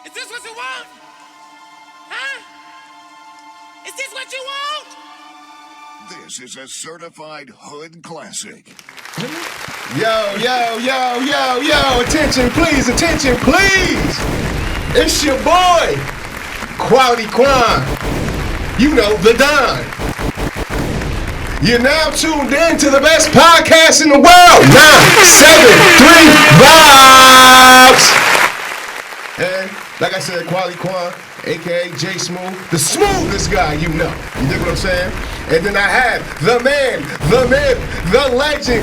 Is this what you want? Huh? Is this what you want? This is a certified hood classic. Yo, attention please, It's your boy, Quality Quan. You know, the Don. You're now tuned in to the best podcast in the world, 973 Vibes. And like I said, Quality Quan, aka J Smooth, the smoothest guy you know. You dig what I'm saying? And then I have the man, the myth, the legend,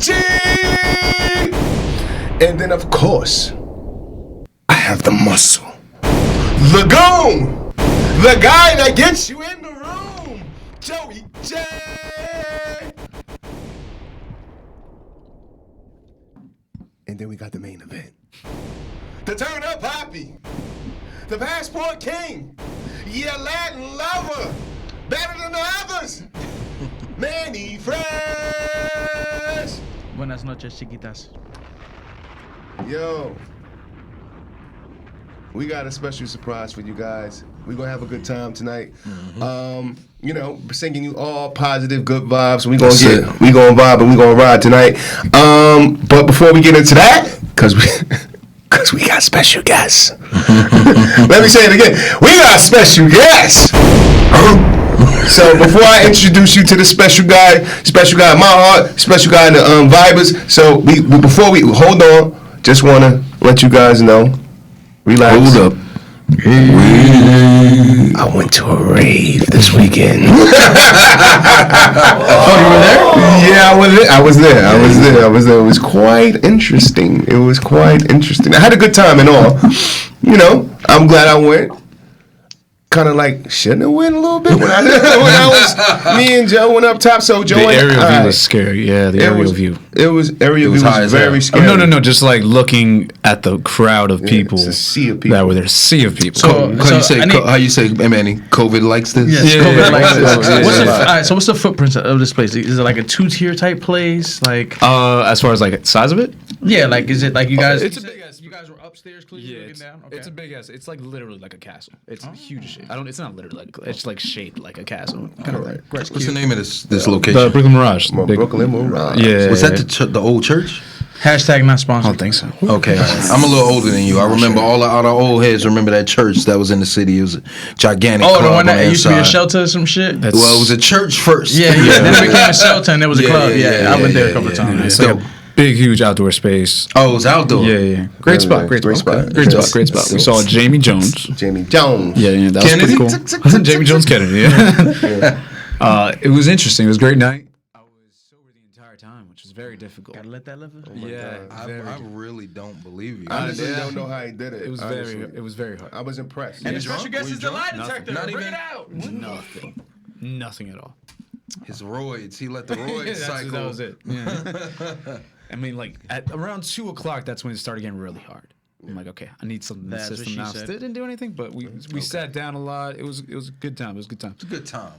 Chi. And then of course, I have the muscle, the goon, the guy that gets you in the room, Joey J. And then we got the main event. The Turn Up Poppy, the Passport King, your Latin lover, better than the others, Manny Fresh. Buenas noches, chiquitas. Yo, we got a special surprise for you guys. We're gonna have a good time tonight. Singing you all positive, good vibes. We gonna vibe and we gonna ride tonight. But before we get into that, cause we got special guests. Let me say it again. We got special guests. So before I introduce you to the special guy in my heart, special guy in the Vibers. So before we hold on, just wanna let you guys know. Relax. Hold up. I went to a rave this weekend. Oh, you were there? Yeah, I was there. It was quite interesting. I had a good time and all. I'm glad I went. Kind of like shouldn't have went a little bit when I was me and Joe went up top. So Joe, the aerial view was scary. Yeah, the aerial view. It was very scary. Oh, no, just like looking at the crowd of people. It's a sea of people. That were there. Sea of people. How you say, Manny? COVID likes this. Yes, Yeah, COVID likes yeah, this. yeah. So what's the footprint of this place? Is it like a 2-tier type place? Like, As far as like size of it. yeah, like is it like you guys? It's a big ass. You guys were upstairs, clearly looking down. Okay. It's a big ass. It's like literally like a castle. It's huge shape. It's not literally like it's like shaped like a castle. Kind of right. What's the name of this location? The Brooklyn Mirage. Brooklyn Mirage. Yeah. Was that the old church? Hashtag not sponsored. I don't think so. Okay, I'm a little older than you. I remember all our old heads remember that church that was in the city. It was a gigantic. Oh, club the one that on used to be a inside. shelter or some shit. That's, Well, it was a church first. Yeah. Then it became a shelter and there was a club. yeah, I went there a couple yeah, times. it's like a big, huge outdoor space. Oh, it was outdoor. Yeah. Great spot. Great spot. Great spot. We saw Jamie Jones. Jamie Jones. Yeah, that Kennedy? was pretty cool. Jamie Jones Kennedy. Yeah. It was interesting. It was a great night. I was sober the entire time, which was very difficult. Gotta let that live. I really don't believe you. I honestly don't know how he did it. It was very hard. I was impressed. And the drunk? special guest Were you is the lie drunk? detector. Not Bring even- it out. Nothing at all. His roids. He let the roids cycle. That was it. Yeah. I mean, like at around 2:00, that's when it started getting really hard. I'm like, okay, I need something in the That's what system she now. said. Still didn't do anything, but we sat down a lot. It was a good time. It's a good time.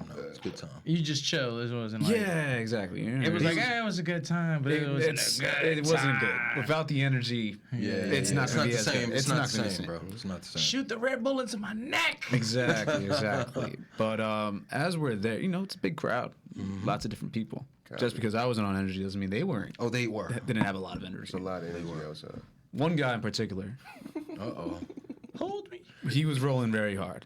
No, it's a good time. You just chill. It wasn't like. Yeah, exactly. It was like, it was a good time, but it wasn't a good it wasn't good. time. Without the energy, it's not It's going not to be the as same. good. It's not the gonna be same, bro. It's not the same. Shoot the Red Bull into my neck. Exactly. But as we're there, it's a big crowd, lots of different people. Just because I wasn't on energy doesn't mean they weren't. Oh, they were. Didn't have a lot of energy. a lot of energy outside. One guy in particular, Hold me. he was rolling very hard.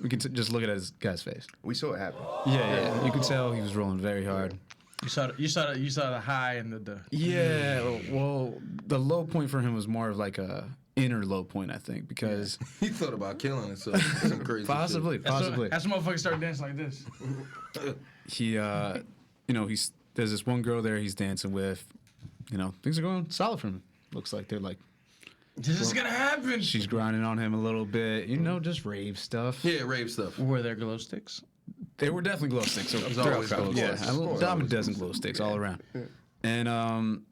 We can just look at his guy's face. We saw it happen. Yeah. You could tell he was rolling very hard. You saw the high and the. Yeah. Well, the low point for him was more of like a inner low point, I think, because He thought about killing himself. Some crazy possibly. That's when motherfuckers start dancing like this. He, there's this one girl there he's dancing with. Things are going solid for him. Looks like they're like. This is gonna happen. She's grinding on him a little bit, just rave stuff. Yeah, rave stuff. Were there glow sticks? They were definitely glow sticks. So There's always glow yeah, sticks. a dime a dozen glow sticks all around. And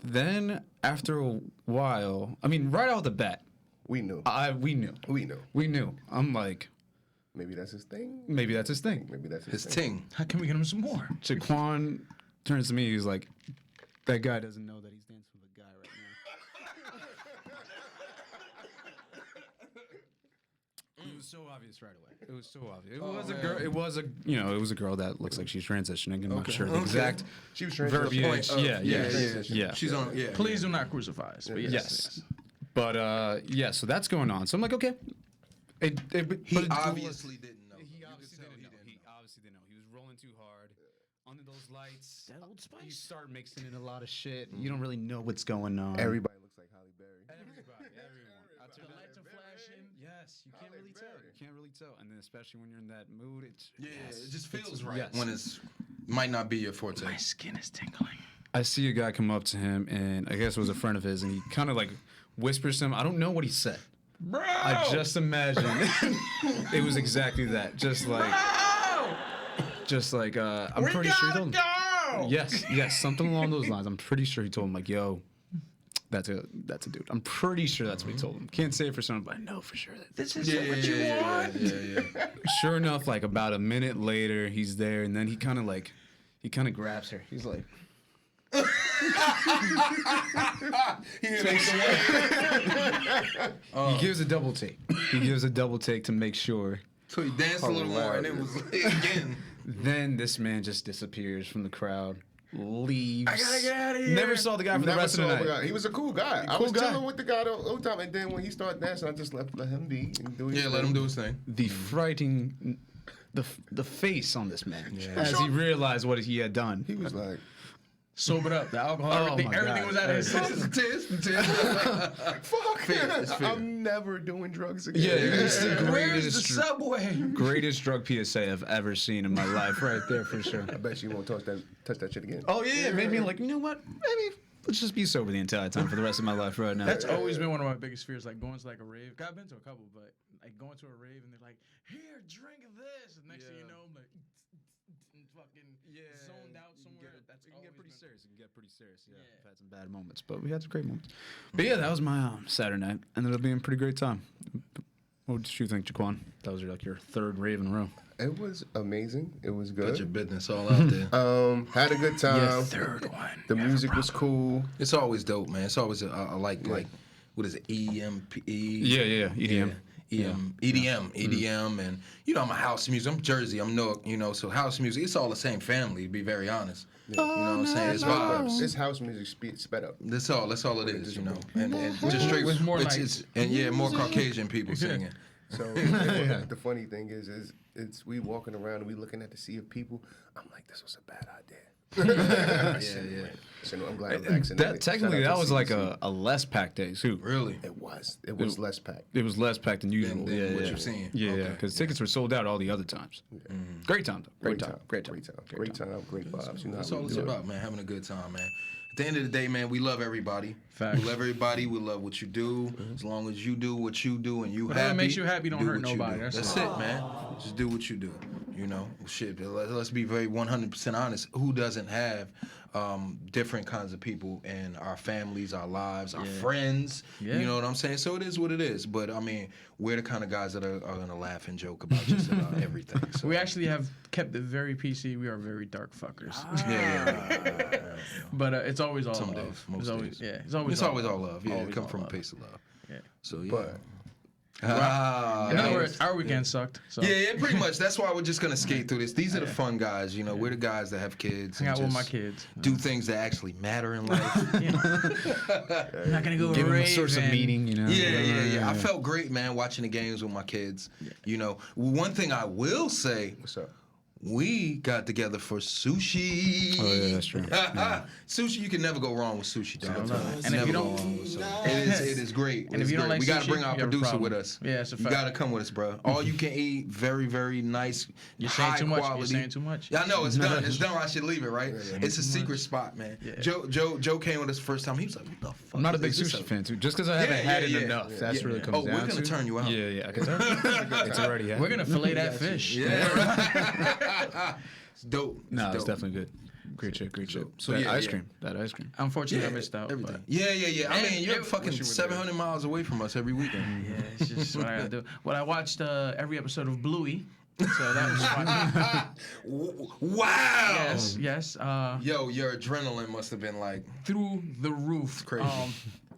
then after a while, I mean, right off the bat, We knew. we knew. I'm like, Maybe that's his thing. maybe that's his thing. Maybe that's His thing. ting. How can we get him some more? Jaquan turns to me. He's like, that guy doesn't know that he's dancing with a guy right so obvious right away. It was so obvious. It was a girl. It was a girl that looks like she's transitioning. I'm not sure the exact She was transitioning. verbiage. Yeah. She's on. Yeah. Please do not crucify us. But Yes. But yeah, so that's going on. So I'm like, okay. He obviously didn't know. He obviously didn't know. He obviously didn't know. He was rolling too hard. Under those lights, That Old Spice. you start mixing in a lot of shit. You don't really know what's going on. Everybody looks like Halle Berry. Everyone. The lights are flashing. Yes, you can't Halle really tell. Berry. You can't really tell. And then especially when you're in that mood, it's It just feels right yes. when it's might not be your forte. My skin is tingling. I see a guy come up to him, and I guess it was a friend of his, and he kind of like whispers to him. I don't know what he said. Bro! I just imagine it was exactly that. Just like, I'm pretty sure he told him. Go! Yes, something along those lines. I'm pretty sure he told him like, "Yo, that's a dude." I'm pretty sure that's what he told him. Can't say it for certain, but I know for sure that This is what you want. Yeah. Sure enough, like about a minute later, he's there, and then he kind of grabs her. He's like, he gives a double take. He gives a double take to make sure. So he danced a little more, and then was again. Then this man just disappears from the crowd, leaves. I gotta get out of here. Never saw the guy for the rest of the saw night. He was a cool guy. I Cool was guy. chilling with the guy the whole time, and then when he started dancing, I just let him be and do his Yeah, let him do his thing. The frightening, the face on this man as he realized what he had done. He was like, Sobered up. The alcohol, Oh everything, my everything God. was out of his system. "Fuck, It's fair. I'm never doing drugs again." Yeah, it's the Where's the greatest, subway? greatest drug PSA I've ever seen in my life, right there for sure. I bet you won't touch that shit again. Oh yeah, it made me like, you know what? Maybe let's just be sober the entire time for the rest of my life right now. That's always been one of my biggest fears, like going to like a rave. I've been to a couple, but like going to a rave and they're like, "Here, drink this," and next thing you know, I'm like, fucking zoned out somewhere. That's It can always get pretty been- serious. It can get pretty serious. Yeah, Yeah. I've had some bad moments, but we had some great moments. But yeah, that was my Saturday night. Ended up being a pretty great time. What did you think, Jaquan? That was like your third rave in a row. It was amazing. It was Put your good. business all out there. Had a good time. Third one. The music was cool. It's always dope, man. It's always I like what is it? EMP. Yeah, EDM. EDM, and you know I'm a house music. I'm Jersey. I'm Newark. You know, so house music. It's all the same family. To be very honest. You know what I'm saying? It's vibes. This house music sped up. That's all it is. You know, and just straight With more it's more Caucasian people singing. So the funny thing is it's we walking around and we looking at the sea of people. I'm like, this was a bad idea. Yeah. So I'm glad I'm vaccinated. That technically Shout out that to was like CDC. a less packed day too. Really? It was less packed. It was less packed than usual. Than what you've seen. Yeah, Okay. because tickets were sold out all the other times. Great time though. Great time. Great time. Great vibes. You know That's how all we it's do it. about, man. Having a good time, man. At the end of the day, man, we love everybody. Facts. We love everybody. We love what you do. As long as you do what you do and you Whatever happy. makes you happy, don't do hurt what you nobody. do. That's That's it. it, man. Just do what you do. You know, shit. Let's be very 100% honest. Who doesn't have different kinds of people in our families, our lives, our friends? Yeah. You know what I'm saying? So it is what it is. But I mean, we're the kind of guys that are gonna laugh and joke about just about everything. So. We actually have kept it very PC. We are very dark fuckers. Yeah. But it's always all Some love. days, most it's always, days. Yeah, it's always It's always all love. Yeah, Always it come all from a love. place of love. Yeah. So yeah. But In other words, our weekend sucked. So Yeah, pretty much. That's why we're just gonna skate through this. These are the fun guys, you know. We're the guys that have kids. hang and out with my just kids. Do things that actually matter in life. I'm not gonna go Give them a rave source of and- meening, you know. Yeah. I felt great, man, watching the games with my kids. You know, one thing I will say, what's up? we got together for sushi. Oh yeah, that's true. Sushi, you can never go wrong with sushi, dog. And if you don't- it is great. And if you don't like we got to sushi, bring our you have a producer problem. with us. Yeah, it's a You fact. got to come with us, bro. All you can eat, very, very nice, You're saying high too much. quality. You're saying too much. Yeah, I know it's done. It's done. I should leave it, right? It's a secret spot, man. Yeah. Joe came with us the first time. He was like, "What the fuck?" I'm not a is big this? sushi fan too. Just because I haven't had it enough. That's really comes Oh, down we're gonna to. turn you out. Yeah, I can tell. It's already happening. We're gonna fillet that fish. Yeah. It's dope. No, it's dope. definitely good. Great shit. So That yeah, ice yeah. cream. That ice cream. Unfortunately, I missed out. Everything. But Yeah. I mean, you're it- fucking wish you were 700 miles away from us every weekend. yeah, it's just what I gotta do. Well, I watched every episode of Bluey, so that was fun. Wow. yes. Yo, your adrenaline must have been like. Through the roof. Crazy.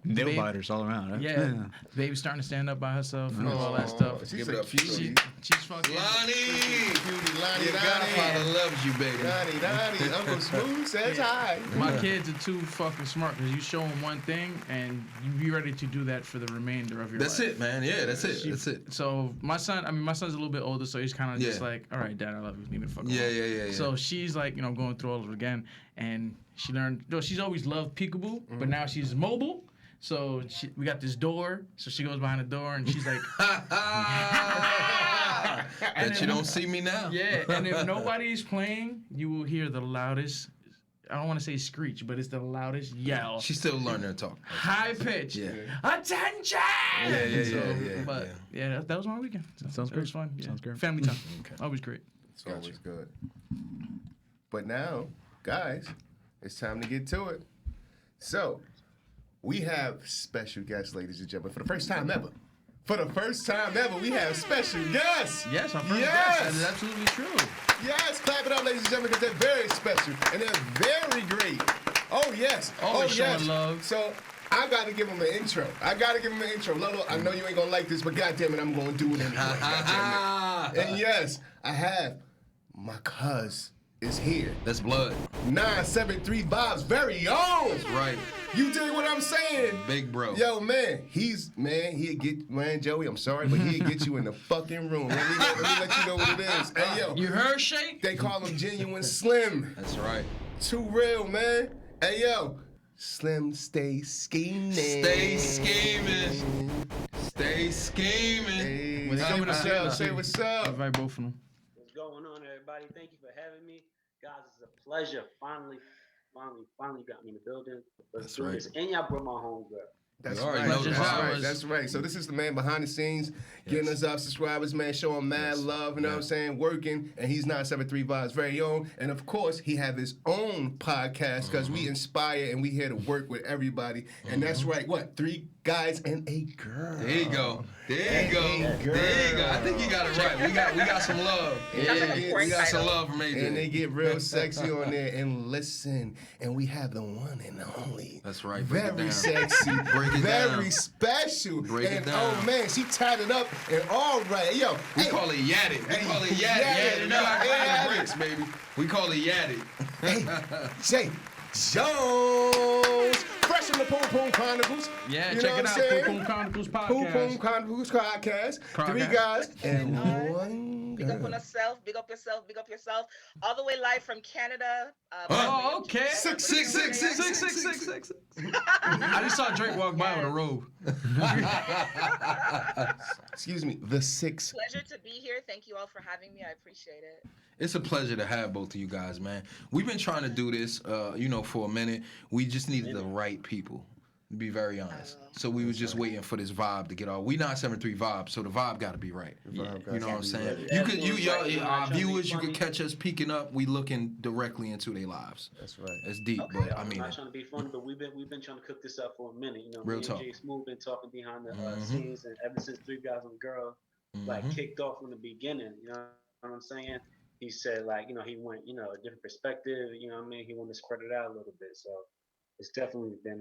Nail biters all around, right? Yeah, baby's starting to stand up by herself and all that stuff. She's Give it a up for you. She's fucking. Lonnie! cutie, Lonnie, Your godfather loves you, baby. Lonnie. Uncle Smooth says hi. My kids are too fucking smart because you show them one thing and you be ready to do that for the remainder of your That's life. it, man. Yeah, that's it. That's it. So my son's a little bit older, so he's kind of just Yeah. like, all right, Dad, I love you. Leave me the fuck Yeah, alone. yeah. So she's like, going through all of it again, and she learned. She's always loved peekaboo, but now she's mobile. So we got this door, so she goes behind the door and she's like, That you don't see me now. yeah. And if nobody's playing, you will hear the loudest. I don't want to say screech, but it's the loudest yell. She's still learning to talk. High pitch. Yeah. Attention! Yeah. But yeah, that was my weekend. Sounds It great. was fun. Yeah. Sounds great. Family time. Always great. It's always good. But now, guys, it's time to get to it. So, we have special guests, ladies and gentlemen, for the first time ever. For the first time ever, we have special guests. Yes, our first Yes! guest. That is absolutely true. Yes, clap it up, ladies and gentlemen, because they're very special and they're very great. Oh, yes. Always showing yes. love. So, I got to give them an intro. Lolo, I know you ain't going to like this, but goddamn it, I'm going to do it anyway. Goddamn it. And yes, I have my cuz is here. That's blood. 973 Vibes very own. That's right. You dig what I'm saying? Big bro. Yo, man, he'd get, Joey, I'm sorry, but he'd get you in the fucking room. Let me let you know what it is. Hey, yo, You heard, Shay? they call him Genuine Slim. That's right. Too real, man. Hey, yo, Slim, stay scheming. Stay scheming. Stay scheming. Hey, What's say coming what's up? up, say what's up. Invite both of them. What's going on, everybody? Thank you for having me. Guys, it's a pleasure. Finally got me in the building. Let's That's do right. this. And y'all brought my homegirl. That's We already right. know That's that. right. That's right. So this is the man behind the scenes, getting us up subscribers, man, showing mad love, you know what I'm saying, working, and he's 973 Vibes very own. And of course, he have his own podcast because we inspire and we here to work with everybody. And that's right, what? 3 guys and a girl. There you go. There you go. There you go. I think you got it right. We got some love. Yeah, We got some love from AJ. And they get real sexy on there. And listen, and we have the one and only. That's right. Break it Very down. sexy. Break it very down. special. Break it and down. oh man, she tied it up and all right. Yo, We hey, call it Yaddy. We call it Yaddy. Yaddy. You know how Yaddy. it breaks, baby. We call it Yaddy. Jay Jones, fresh from the Poom Poom Chronicles. Yeah, You check know it what out. I'm saying? Poom Poom Chronicles Poom podcast. Poom Chronicles podcast. 3 Podcast. guys and one Big up on girl. yourself, big up yourself, big up yourself. All the way live from Canada. Oh, okay. Six. I just saw Drake walk by with a robe. Excuse me, the 6. Pleasure to be here. Thank you all for having me. I appreciate it. It's a pleasure to have both of you guys, man. We've been trying to do this, for a minute. We just needed the right people, to be very honest. So we was just waiting for this vibe to get off. We 973 Vibes, so the vibe got to be right. You know what I'm saying? You could, our viewers, you could catch us peeking up. We looking directly into their lives. That's right. It's deep, Okay. but I I'm mean, not trying to be funny, but we've been trying to cook this up for a minute. You know, Real me talk. and Jay Smooth been talking behind the Mhm. scenes, and ever since 3 Guys and a Girl like mhm. kicked off from the beginning. You know what I'm saying? He said he went a different perspective. You know what I mean? He wanted to spread it out a little bit. So it's definitely been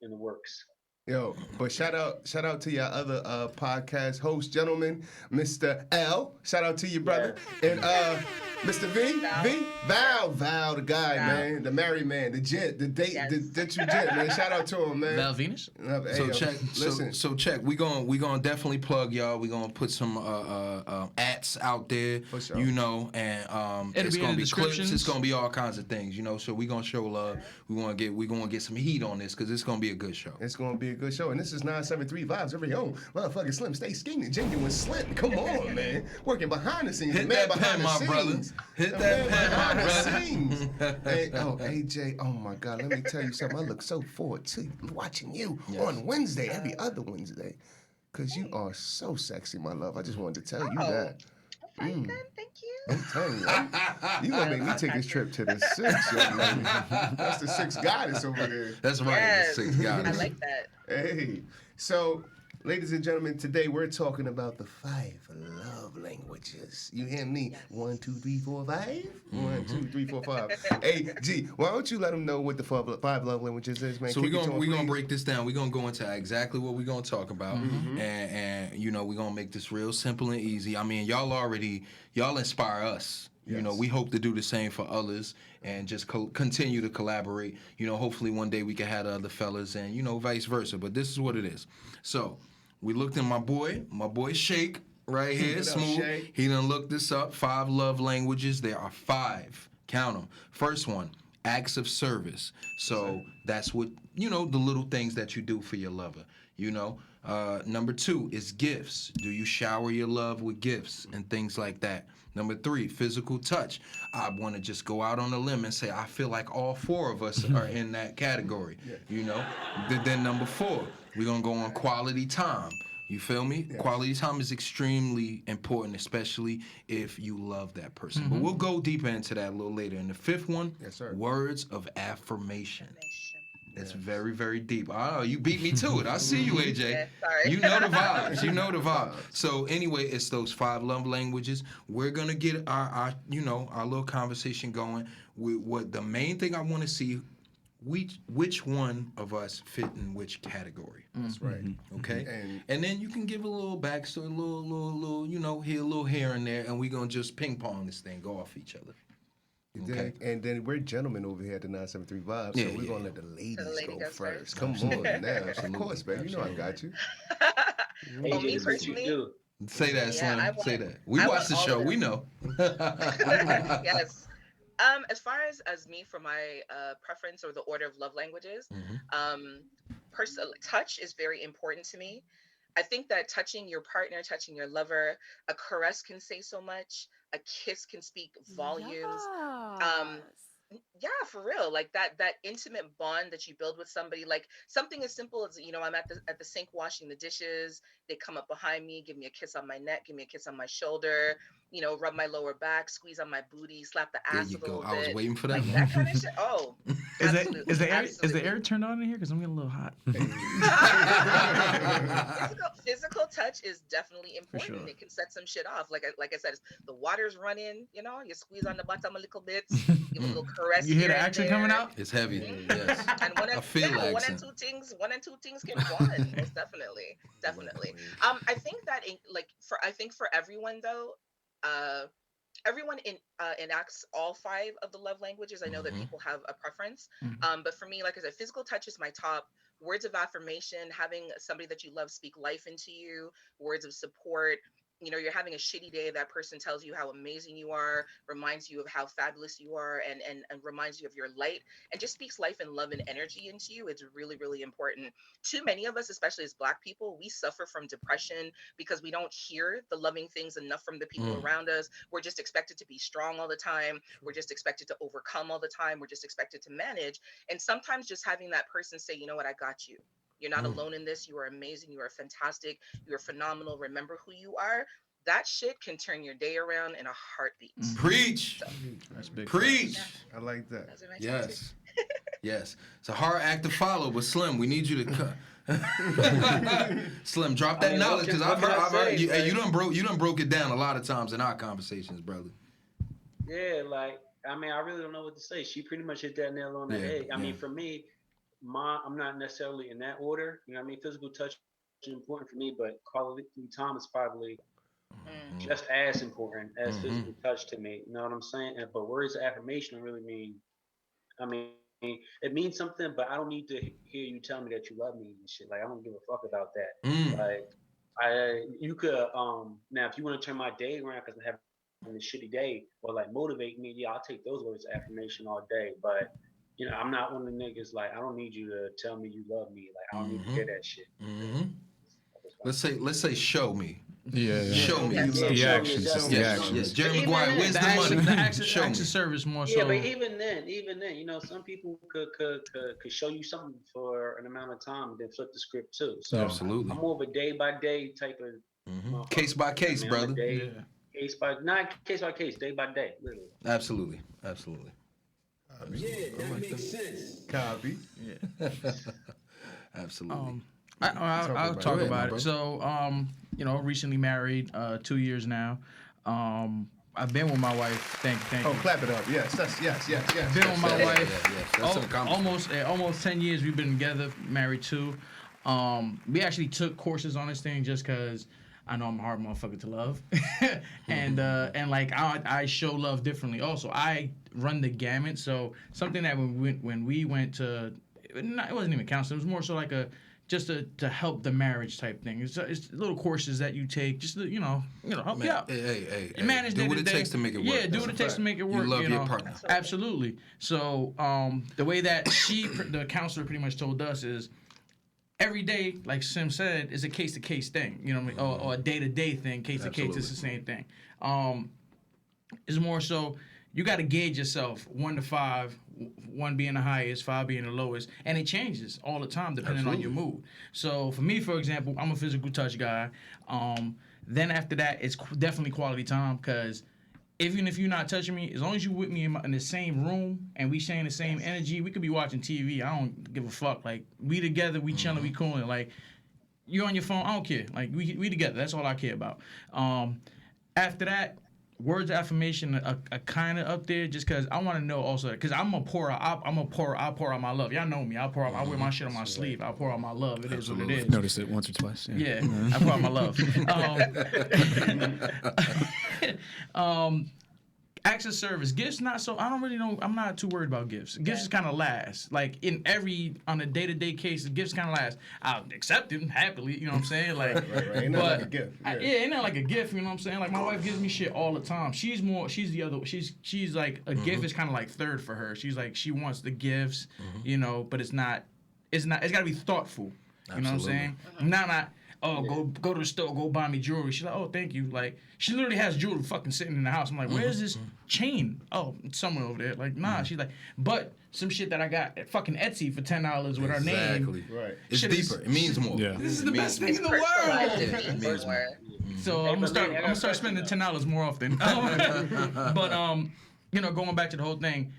in the works. Yo, but shout out to your other podcast host, gentlemen, Mr. L. Shout out to you, brother. And Mr. Val, the guy, Val. man, the married man, the gent, the date, Yes. the true gent, man. Shout out to him, man. Val Venus? Hey, So yo, check. Listen, So check. We gonna definitely plug y'all. We gonna put some ads out there. For sure. You know, and It'll it's be in gonna the be clips. descriptions. It's gonna be all kinds of things. You know, so we gonna show love. We gonna get some heat on this because it's gonna be a good show. it's gonna be a good show, and this is 973 Vibes every own motherfucking Slim. Stay scheming, Genuine Slim. Come on, man, working behind the scenes. Hit the man that behind pen, the my scenes. brother. Hit The that man pen, my behind the brother. scenes. Hey, AJ, oh my God, let me tell you something. I look so forward to watching you on Wednesday, every other Wednesday, because you are so sexy, my love. I just wanted to tell you that. Fine then, thank you. I'm telling you, you gonna make me take this trip to the 6, young lady. That's the 6 goddess over there. That's right. Yes. The 6 guys. I like that. Hey, so Ladies and gentlemen, today we're talking about the 5 love languages. You hear me? 1, 2, 3, 4, 5. 1, 2, 3, 4, 5. Hey, G, why don't you let them know what the 5 love languages is, man? So we're gonna break this down. We're gonna go into exactly what we're gonna talk about, and you know, we're gonna make this real simple and easy. I mean, y'all inspire us. Yes. You know, we hope to do the same for others and just continue to collaborate. You know, hopefully one day we can have the other fellas and, you know, vice versa. But this is what it is. So we looked at my boy Shake right here, What up, Smooth. Shake? He done looked this up. 5 love languages. There are 5. Count them. First one, acts of service. So that's what, you know, the little things that you do for your lover. You know, number 2 is gifts. Do you shower your love with gifts and things like that? Number 3, physical touch. I want to just go out on a limb and say I feel like all 4 of us are in that category. You know. Then number 4, we're gonna go on quality time. You feel me? Yes. Quality time is extremely important, especially if you love that person. But we'll go deeper into that a little later. And the 5th one, Yes, sir. words of affirmation. It's very, very deep. Oh, you beat me to it. I see you, AJ. Yeah, sorry. You know the vibes. You know the vibes. So anyway, it's those 5 love languages. We're gonna get our you know, our little conversation going with what the main thing I want to see. Which one of us fit in which category? That's right. Okay, And- and then you can give a little backstory, a little, you know, a little here and there, and we're gonna just ping pong this thing, go off each other. Okay. And then we're gentlemen over here at the 973 Vibe, so Yeah, we're yeah, gonna let the ladies lady go goes first. first. Come on now. Of course, baby. You know I got you. Well, me AJ, this is what you personally, do. Say that, Yeah, Slim. I want- Say that. We I watch want the all show. of We them. know. yes. As far as me for my preference or the order of love languages, touch is very important to me. I think that touching your partner, touching your lover, a caress can say so much. A kiss can speak volumes. Yeah, for real. Like that intimate bond that you build with somebody, like something as simple as, you know, I'm at the sink washing the dishes, they come up behind me, give me a kiss on my neck, give me a kiss on my shoulder, you know, rub my lower back, squeeze on my booty, slap the There ass you a little go. I was bit. waiting for that Like one. that kind of shit. Oh, Is absolutely, the absolutely. air turned on in here? Because I'm getting a little hot. Physical touch is definitely important. sure. It can set some shit off. Like I said, the water's running. You know, you squeeze on the bottom a little bit, give a little caress. You hear here the and accent there. coming out? It's heavy. Mhm. Yes. And I feel the one accent. and two things can bond. Most definitely. I think that for everyone though, everyone enacts all 5 of the love languages. I know that people have a preference, but for me, like I said, physical touch is my top. Words of affirmation, having somebody that you love speak life into you, words of support. You know, you're having a shitty day, that person tells you how amazing you are, reminds you of how fabulous you are, and reminds you of your light, and just speaks life and love and energy into you. It's really, really important. Too many of us, especially as Black people, we suffer from depression because we don't hear the loving things enough from the people around us. We're just expected to be strong all the time. We're just expected to overcome all the time. We're just expected to manage. And sometimes just having that person say, you know what, I got you. You're not alone in this. You are amazing. You are fantastic. You are phenomenal. Remember who you are. That shit can turn your day around in a heartbeat. Preach. That's big. Preach. I like that. Those are my top Yes. Yes. It's a hard act to follow, but Slim, we need you to cut. Slim, drop that I mean, knowledge, because I've what can I heard say, you, hey, man? you done broke it down a lot of times in our conversations, brother. Yeah, like I mean, I really don't know what to say. She pretty much hit that nail on the Yeah, head. I mean, yeah. for me, I'm not necessarily in that order. You know what I mean? Physical touch is important for me, but quality time is probably just as important as physical touch to me. You know what I'm saying? But words of affirmation really mean, I mean, it means something, but I don't need to hear you tell me that you love me and shit. Like I don't give a fuck about that. Like you could now if you want to turn my day around because I'm having a shitty day or like motivate me, yeah, I'll take those words of affirmation all day. But you know, I'm not one of the niggas like I don't need you to tell me you love me. Like I don't need to hear that shit. Let's say show me. Yeah. Show me. Yes. You love The me. actions. Yes, Just the Yes, actions. yes. Jerry Even Maguire, then, where's the the money? The Show action me. service more Yeah, so. but even then, you know, some people could show you something for an amount of time and then flip the script too. So Absolutely. I'm more of a day by day type of motherfucker. Case by case, I mean, I'm a brother. day- Case by not case by case, day by day, literally. Absolutely. Absolutely. Copy. Absolutely. I'll talk Go ahead, about bro. it. So, recently married, 2 years now. I've been with my wife. Thank Oh, you. clap it up. Yes. Been with my Yeah, wife. yeah, that's an accomplishment. Almost 10 years we've been together, married too. We actually took courses on this thing just because I know I'm a hard motherfucker to love, and like I show love differently. Also, I run the gamut. So something that when we went to, it wasn't even counseling. It was more so like to help the marriage type thing. It's little courses that you take just to, help you out. Hey, You manage do what it day-to-day. takes to make it work. Yeah, do That's what a it takes fact. to make it work. You love your partner. Absolutely. So the way that the counselor pretty much told us is every day, like Sim said, is a case to case thing. You know what I mean? Or a day to day thing. Case to case, it's the same thing. It's more so you got to gauge yourself 1 to 5, 1 being the highest, 5 being the lowest, and it changes all the time depending on your mood. So for me, for example, I'm a physical touch guy. Then after that, it's definitely quality time because even if you're not touching me, as long as you with me in the same room and we sharing the same energy, we could be watching TV. I don't give a fuck. Like we together, we chilling, we cooling. Like you on your phone, I don't care. Like we together. That's all I care about. After that, words of affirmation are kind of up there just because I want to know also because I'll pour out my love. Y'all know me. I wear my shit on my sleeve. I'll pour out my love. It is what it is. Noticed it once or twice. Yeah, I pour out my love. Acts of service, gifts not so. I don't really know. I'm not too worried about gifts. Gifts is kind of last. Like on a day-to-day case, gifts kind of last. I'll accept them happily. You know what I'm saying? Like, Right. Ain't nothing like a gift. ain't that like a gift? You know what I'm saying? Like my wife gives me shit all the time. She's the other. She's like a gift is kind of like third for her. She's like she wants the gifts, but it's not. It's got to be thoughtful. You know what I'm saying? Not. Oh, go to the store, go buy me jewelry. She's like, oh, thank you. Like, she literally has jewelry fucking sitting in the house. I'm like, where's this chain? Oh, it's somewhere over there. Like, nah. She's like, but some shit that I got at fucking Etsy for $10 with her name. Right. It's Shit deeper. It means more. Yeah. This is the best thing in the Personalized, world. it means more. So I'm gonna start spending $10 more often. But going back to the whole thing,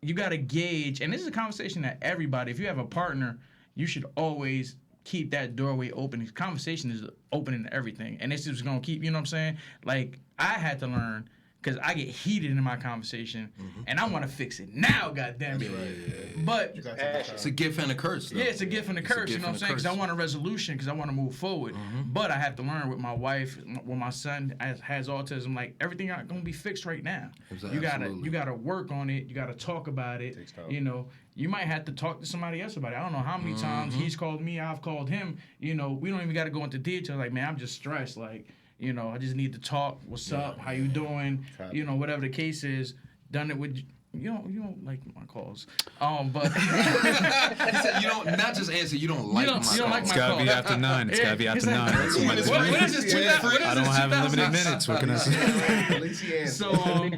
you gotta gauge, and this is a conversation that everybody, if you have a partner, you should always keep that doorway open. Conversation is open into everything, and this is gonna keep. You know what I'm saying? Like I had to learn because I get heated in my conversation, and I want to fix it now. God damn it! Yeah. But It's a gift and a curse. Though. yeah, it's a gift and a curse. You gift know what I'm and a saying? Because I curse. want a resolution. Because I want to move forward. But I have to learn with my wife, when my son has autism. Like everything not gonna be fixed right now. Absolutely. You gotta work on it. You gotta talk about it. Takes time. You know, you might have to talk to somebody else about it. I don't know how many times he's called me. I've called him. You know, we don't even gotta go into detail. Like, man, I'm just stressed. Like, you know, I just need to talk. What's up? How you doing? You know, whatever the case is. Done it with. You don't like my calls. But He said you don't not just answer. You don't like my you don't like It's my gotta be call. after 9. It's gotta be after 9. That's when it's What free. is this? I don't have unlimited minutes. What can I say? At least he answered. So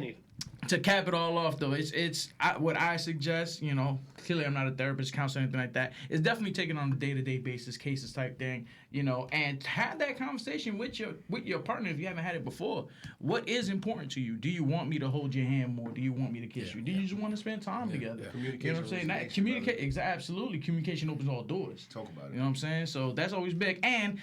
to cap it all off, though, what I suggest. You know, clearly I'm not a therapist, counselor, anything like that. It's definitely taking on a day-to-day basis, cases type thing. You know, and have that conversation with your partner if you haven't had it before. What is important to you? Do you want me to hold your hand more? Do you want me to kiss you? Do you just want to spend time together? You know what I'm saying? That communicate. Absolutely, communication opens all doors. Talk about it. You know what I'm saying? So that's always big. And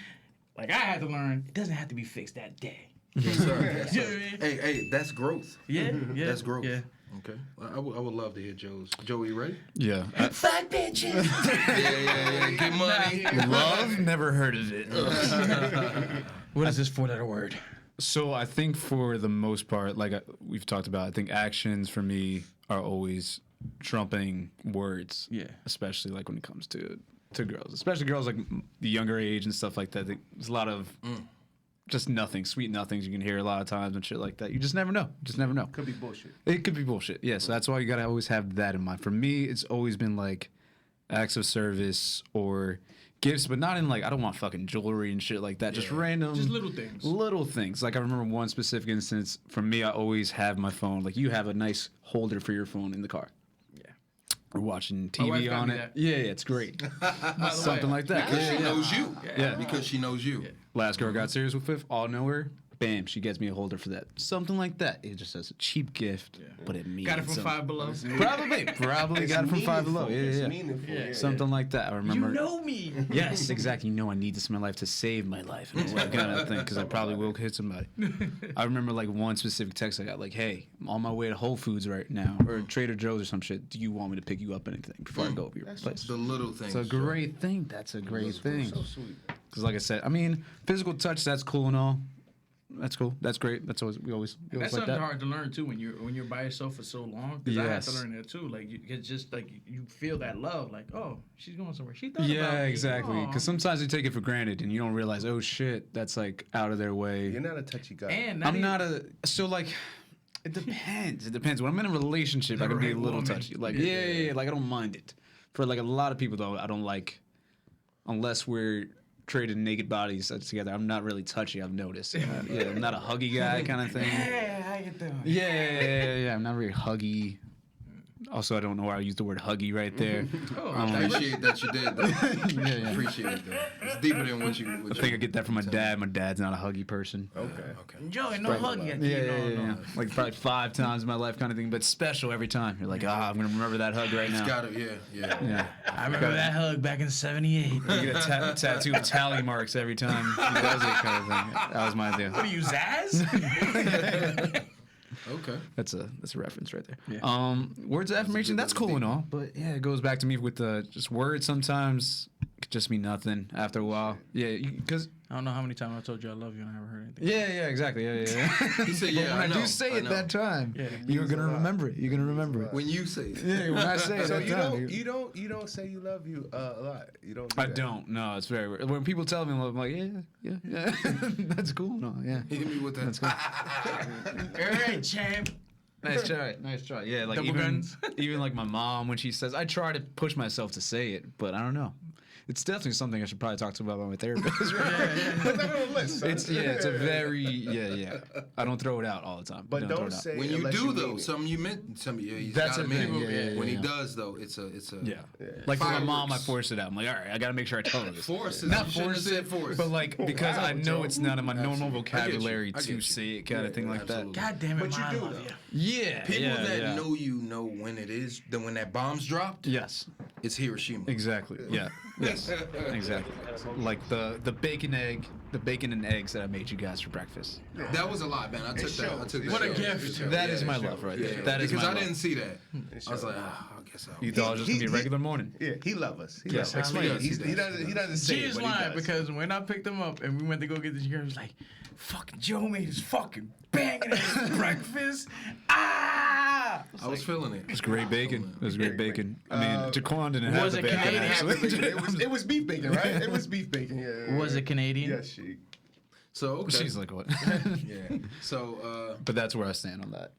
like I had to learn, it doesn't have to be fixed that day. Yes, sir. Yes, You sir. know what I mean? Hey, that's growth. Yeah, yeah. That's growth. Yeah. Okay. I would love to hear Joe's. Joey, you ready? Yeah. Fuck bitches. Yeah. Get money. Love? Never heard of it. What is this 4-letter word? So I think for the most part, like we've talked about, I think actions for me are always trumping words. Yeah. Especially like when it comes to girls, especially girls like the younger age and stuff like that. There's a lot of just sweet nothings you can hear a lot of times and shit like that. You just never know. Could be bullshit. It could be bullshit. Yeah. So that's why you gotta always have that in mind. For me, it's always been like acts of service or gifts, but not in like I don't want fucking jewelry and shit like that. Just random, Just little things. Little things. Like I remember one specific instance. For me, I always have my phone. Like you have a nice holder for your phone in the car. Yeah. We're watching My wife TV got on me it. that. Yeah, it's great. By the Something way, like that. Because she knows you. Yeah. Because she knows you. Last girl I got serious with, all know her. bam, she gets me a holder for that. Something like that. It just says a cheap gift, but it means Got it from something. Five Below. Probably got it from Five Below. It's Yeah. meaningful. Yeah. Something like that. I remember. You know me. Yes, exactly. You know I need this in my life to save my life and all that kind of thing because I probably will hit somebody. I remember like one specific text I got like, hey, I'm on my way to Whole Foods right now or Trader Joe's or some shit. Do you want me to pick you up anything before I go over your place? The little things. It's a great thing. That's a great thing. So sweet. Because like I said, I mean, physical touch, that's cool and all. That's cool. That's great. That's always we always That's like something that. hard to learn too when you're by yourself for so long. Because I had to Yes. learn that too. Like it's just like you feel that love. Like oh, she's going somewhere. She thought about Yeah, me. exactly. Aw. Because sometimes you take it for granted and you don't realize, oh shit, that's like out of their way. You're not a touchy guy. And I'm not a so like. It depends. It depends. When I'm in a relationship, I can be a right little woman. touchy. Like yeah, like I don't mind it. For like a lot of people though, I don't like unless we're trading naked bodies together. I'm not really touchy. I've noticed. Yeah, I'm not a huggy guy kind of thing. Hey, how you doing? Yeah. I'm not really huggy. Also, I don't know why I used the word huggy right there. I appreciate that you did. Though. Appreciate it though. It's deeper than what you. I think I get that from my dad. My dad's not a huggy person. Okay. Joey, no huggy. Yeah. Like probably 5 times in my life kind of thing, but special every time. You're like, I'm gonna remember that hug right It's now. got it. Yeah. Yeah. I remember that hug back in '78. You get a tattoo of tally marks every time he does it kind of thing. That was my idea. What are you, Zaz? Okay. That's a reference right there. Words of affirmation, that's cool and all, but yeah, it goes back to me with the just words sometimes could just mean nothing after a while. Yeah, because I don't know how many times I told you I love you and I never heard anything. yeah, exactly. Yeah. He said, But "Yeah, when I, know, do say I it know." that time, Yeah. you're gonna remember it. You're gonna remember it. When you say it. Yeah, when I say it So that you time. you don't say you love you a lot. You don't. Do I that. don't. No, it's very weird. When people tell me, I'm like, yeah. That's cool. No, yeah. He hit me with that. That's cool. All right, champ. Nice try. Yeah, like Double even guns. even like my mom when she says, I try to push myself to say it, but I don't know. It's definitely something I should probably talk to about my therapist. Put that on the list. son. It's a very yeah. I don't throw it out all the time. But I throw don't it out. say When you unless do mean though, it. some you meant some. Yeah, he's That's gotta the thing, mean it. yeah, When he yeah. does though, it's a. Yeah. Like for my mom, I Fireworks. force it out. I'm like, all right, I gotta make sure I tell her this. Force it. Not You shouldn't have force said it, force. but like because I know it's not in my normal Absolutely. I get you. vocabulary I get to you. say it, kind of thing like that. absolutely. God damn it, But you Ma, I do, love though. you. Yeah. People yeah, that yeah. know when it is. Then when that bomb's dropped, Yes. it's Hiroshima. Exactly. Yeah. Yes. Exactly. Like the bacon and eggs that I made you guys for breakfast. That was a lot, man. I took that. I took What a that. gift. That Yeah, is my sure. love right Yeah, there. That is because my I love. didn't see that. I was like, I guess I'll. You thought it was just gonna be a regular morning. Yeah, he love us. He Yes, love us. explain. He doesn't say She it, is but he lying does. because when I picked him up and we went to go get the chicken, he was like, fucking Joe made his fucking banging ass breakfast. Ah! I was feeling it. It was great bacon. It was great bacon. I mean, Jaquan didn't have was the it bacon. Canadian? actually. it was beef bacon, right? It was beef bacon. Yeah. Was it Canadian? Yes, she. So okay. She's like, what? Yeah. So But that's where I stand on that.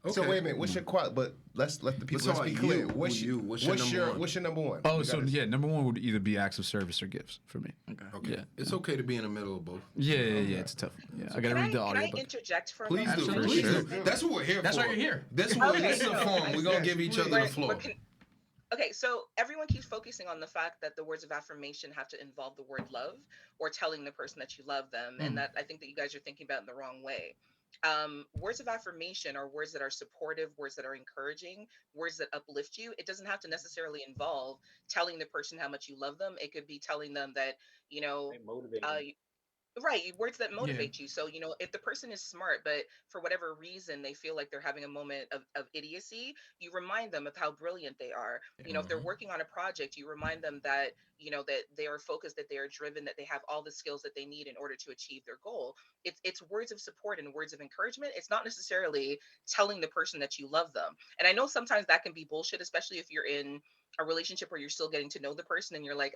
okay. So wait a minute. What's your quality? But let's let the people Let's let's talk be about clear. you. What's Who your you? What's your number one? What's your number one? Oh, You so gotta- yeah, number one would either be acts of service or gifts for me. Okay. Yeah. It's okay to be in the middle of both. Yeah, it's tough. Yeah, I gotta Can read the I audiobook. interject for a Please moment? do. Absolutely. Please do. That's what we're here That's for. why you're here. This is a Okay. forum. We're gonna give each other the floor. Okay, so everyone keeps focusing on the fact that the words of affirmation have to involve the word love or telling the person that you love them, and that I think that you guys are thinking about in the wrong way. Words of affirmation are words that are supportive, words that are encouraging, words that uplift you. It doesn't have to necessarily involve telling the person how much you love them. It could be telling them that, you know, They motivate uh, me. right, words that motivate you. So, you know, if the person is smart, but for whatever reason they feel like they're having a moment of idiocy, you remind them of how brilliant they are. You know, if they're working on a project, you remind them that, you know, that they are focused, that they are driven, that they have all the skills that they need in order to achieve their goal. It's words of support and words of encouragement. It's not necessarily telling the person that you love them. And I know sometimes that can be bullshit, especially if you're in a relationship where you're still getting to know the person and you're like,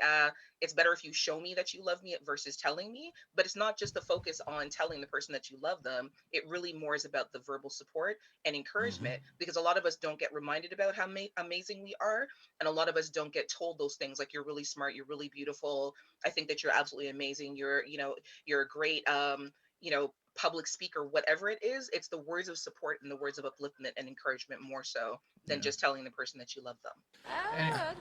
it's better if you show me that you love me versus telling me. But it's not just the focus on telling the person that you love them. It really more is about the verbal support and encouragement, because a lot of us don't get reminded about how amazing we are. And a lot of us don't get told those things like, you're really smart, you're really beautiful. I think that you're absolutely amazing. You're a great, public speaker, whatever it is. It's the words of support and the words of upliftment and encouragement more so than just telling the person that you love them.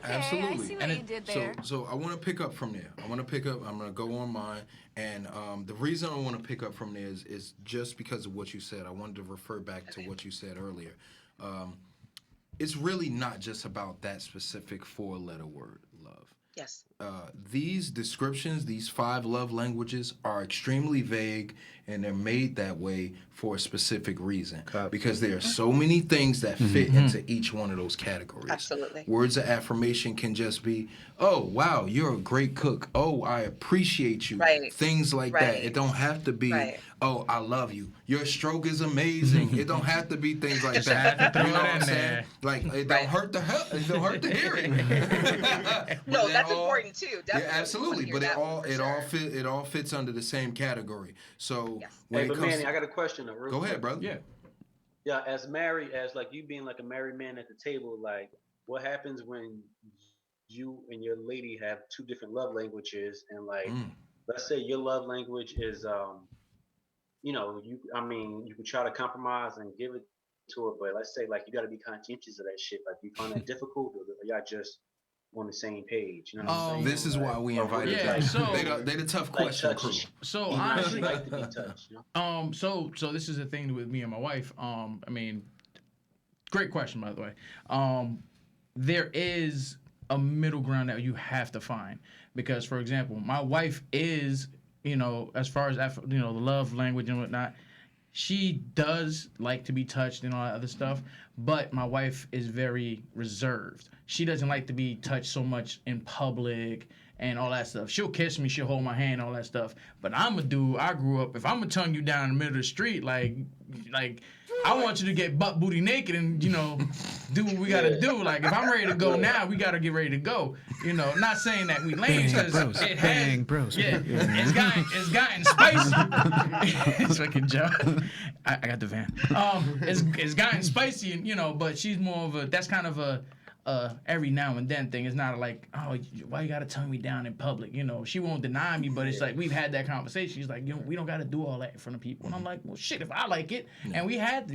And absolutely. I see what you did there. So I want to pick up from there. I'm going to go on mine. And the reason I want to pick up from there is just because of what you said. I wanted to refer back to what you said earlier. It's really not just about that specific 4-letter word, love. Yes. These descriptions, these 5 love languages, are extremely vague, and they're made that way for a specific reason. Because there are so many things that fit into each one of those categories. Absolutely. Words of affirmation can just be, oh, wow, you're a great cook. Oh, I appreciate you. Right. Things like that. It don't have to be, oh, I love you. Your stroke is amazing. It don't have to be things like that. You know what I'm saying? Like, it don't hurt to hear it. No, that's important too. Definitely. Yeah, absolutely. But it all fits under the same category. So when it comes Manny, I got a question though. Go ahead, brother. Yeah. Yeah, as like you being like a married man at the table, like what happens when you and your lady have 2 different love languages, and like let's say your love language is you can try to compromise and give it to her, but let's say like you got to be conscientious of that shit. Like, do you find that difficult, or y'all just on the same page? You know what I'm saying? This is why we invited them. They the tough question crew. So honestly, like to be touched. You know? So this is the thing with me and my wife. I mean, great question, by the way. There is a middle ground that you have to find, because, for example, my wife is, as far as the love language and whatnot, she does like to be touched and all that other stuff, but my wife is very reserved. She doesn't like to be touched so much in public and all that stuff. She'll kiss me, she'll hold my hand, all that stuff. But I'm a dude, I grew up, if I'm gonna tongue you down in the middle of the street, like I want you to get butt booty naked and, do what we gotta do. Like, if I'm ready to go now, we gotta get ready to go. Not saying that we lame, because it has, bros. Yeah, it's gotten spicy. It's fucking Joe. I got the van. It's gotten spicy, and but she's more of that's kind of a every now and then thing. It's not like, oh, why you gotta tongue me down in public? She won't deny me, but it's like we've had that conversation. She's like, we don't gotta do all that in front of people. And I'm like, well, shit, if I like it, and we have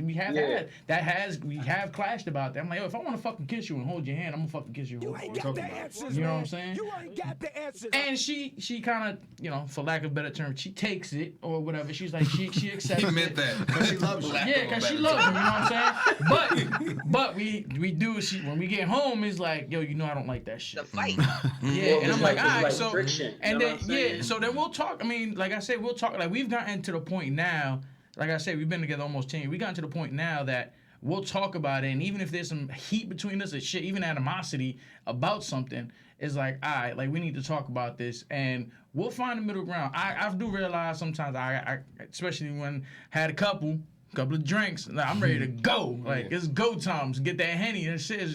clashed about that. I'm like, if I want to fucking kiss you and hold your hand, I'm gonna fucking kiss you. You ain't got the answers. You know what I'm saying? You ain't got the answers. And she kind of, for lack of a better term, she takes it or whatever. She's like, she accepts it. He meant that. Because she loves you. Yeah, because she loves me. You know what I'm saying? But we do. When we get home, is like, yo, I don't like that shit. The fight. Yeah, and I'm like, all right, so friction, and then so then we'll talk. I mean, like I said, we'll talk. Like, we've gotten to the point now. Like I said, we've been together almost 10 years. We gotten to the point now that we'll talk about it, and even if there's some heat between us, or shit, even animosity about something, it's like, all right, like we need to talk about this, and we'll find a middle ground. I do realize sometimes I especially when I had a couple of drinks, I'm ready to go. Like, it's go time. Get that Henny. That shit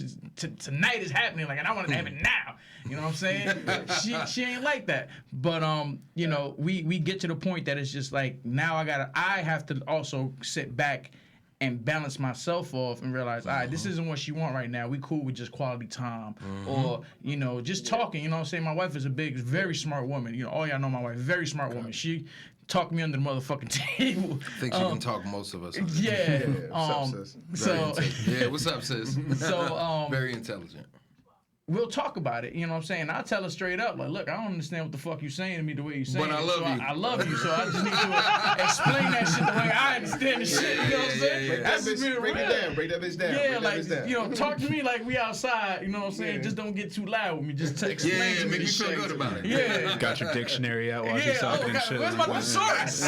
tonight is happening. Like, and I want to have it now. You know what I'm saying? she ain't like that. But we get to the point that it's just like, now I have to also sit back and balance myself off and realize, all right, this isn't what she want right now. We cool with just quality time, or just talking. You know what I'm saying? My wife is very smart woman. All y'all know my wife, very smart woman. She talk me under the motherfucking table. I think she can talk most of us. Yeah. What's up, sis? What's up, sis? So very intelligent. We'll talk about it, you know what I'm saying? I'll tell her straight up, like, look, I don't understand what the fuck you saying to me the way you saying it. But I love you. I love you, so I just need to explain that shit the way I understand the shit, you know what I'm saying? Break that bitch down. Yeah, like, talk to me like we outside, you know what I'm saying? Just don't get too loud with me, just explain to me make me feel good about it. Yeah. Got your dictionary out while she's talking and shit. Where's my thesaurus?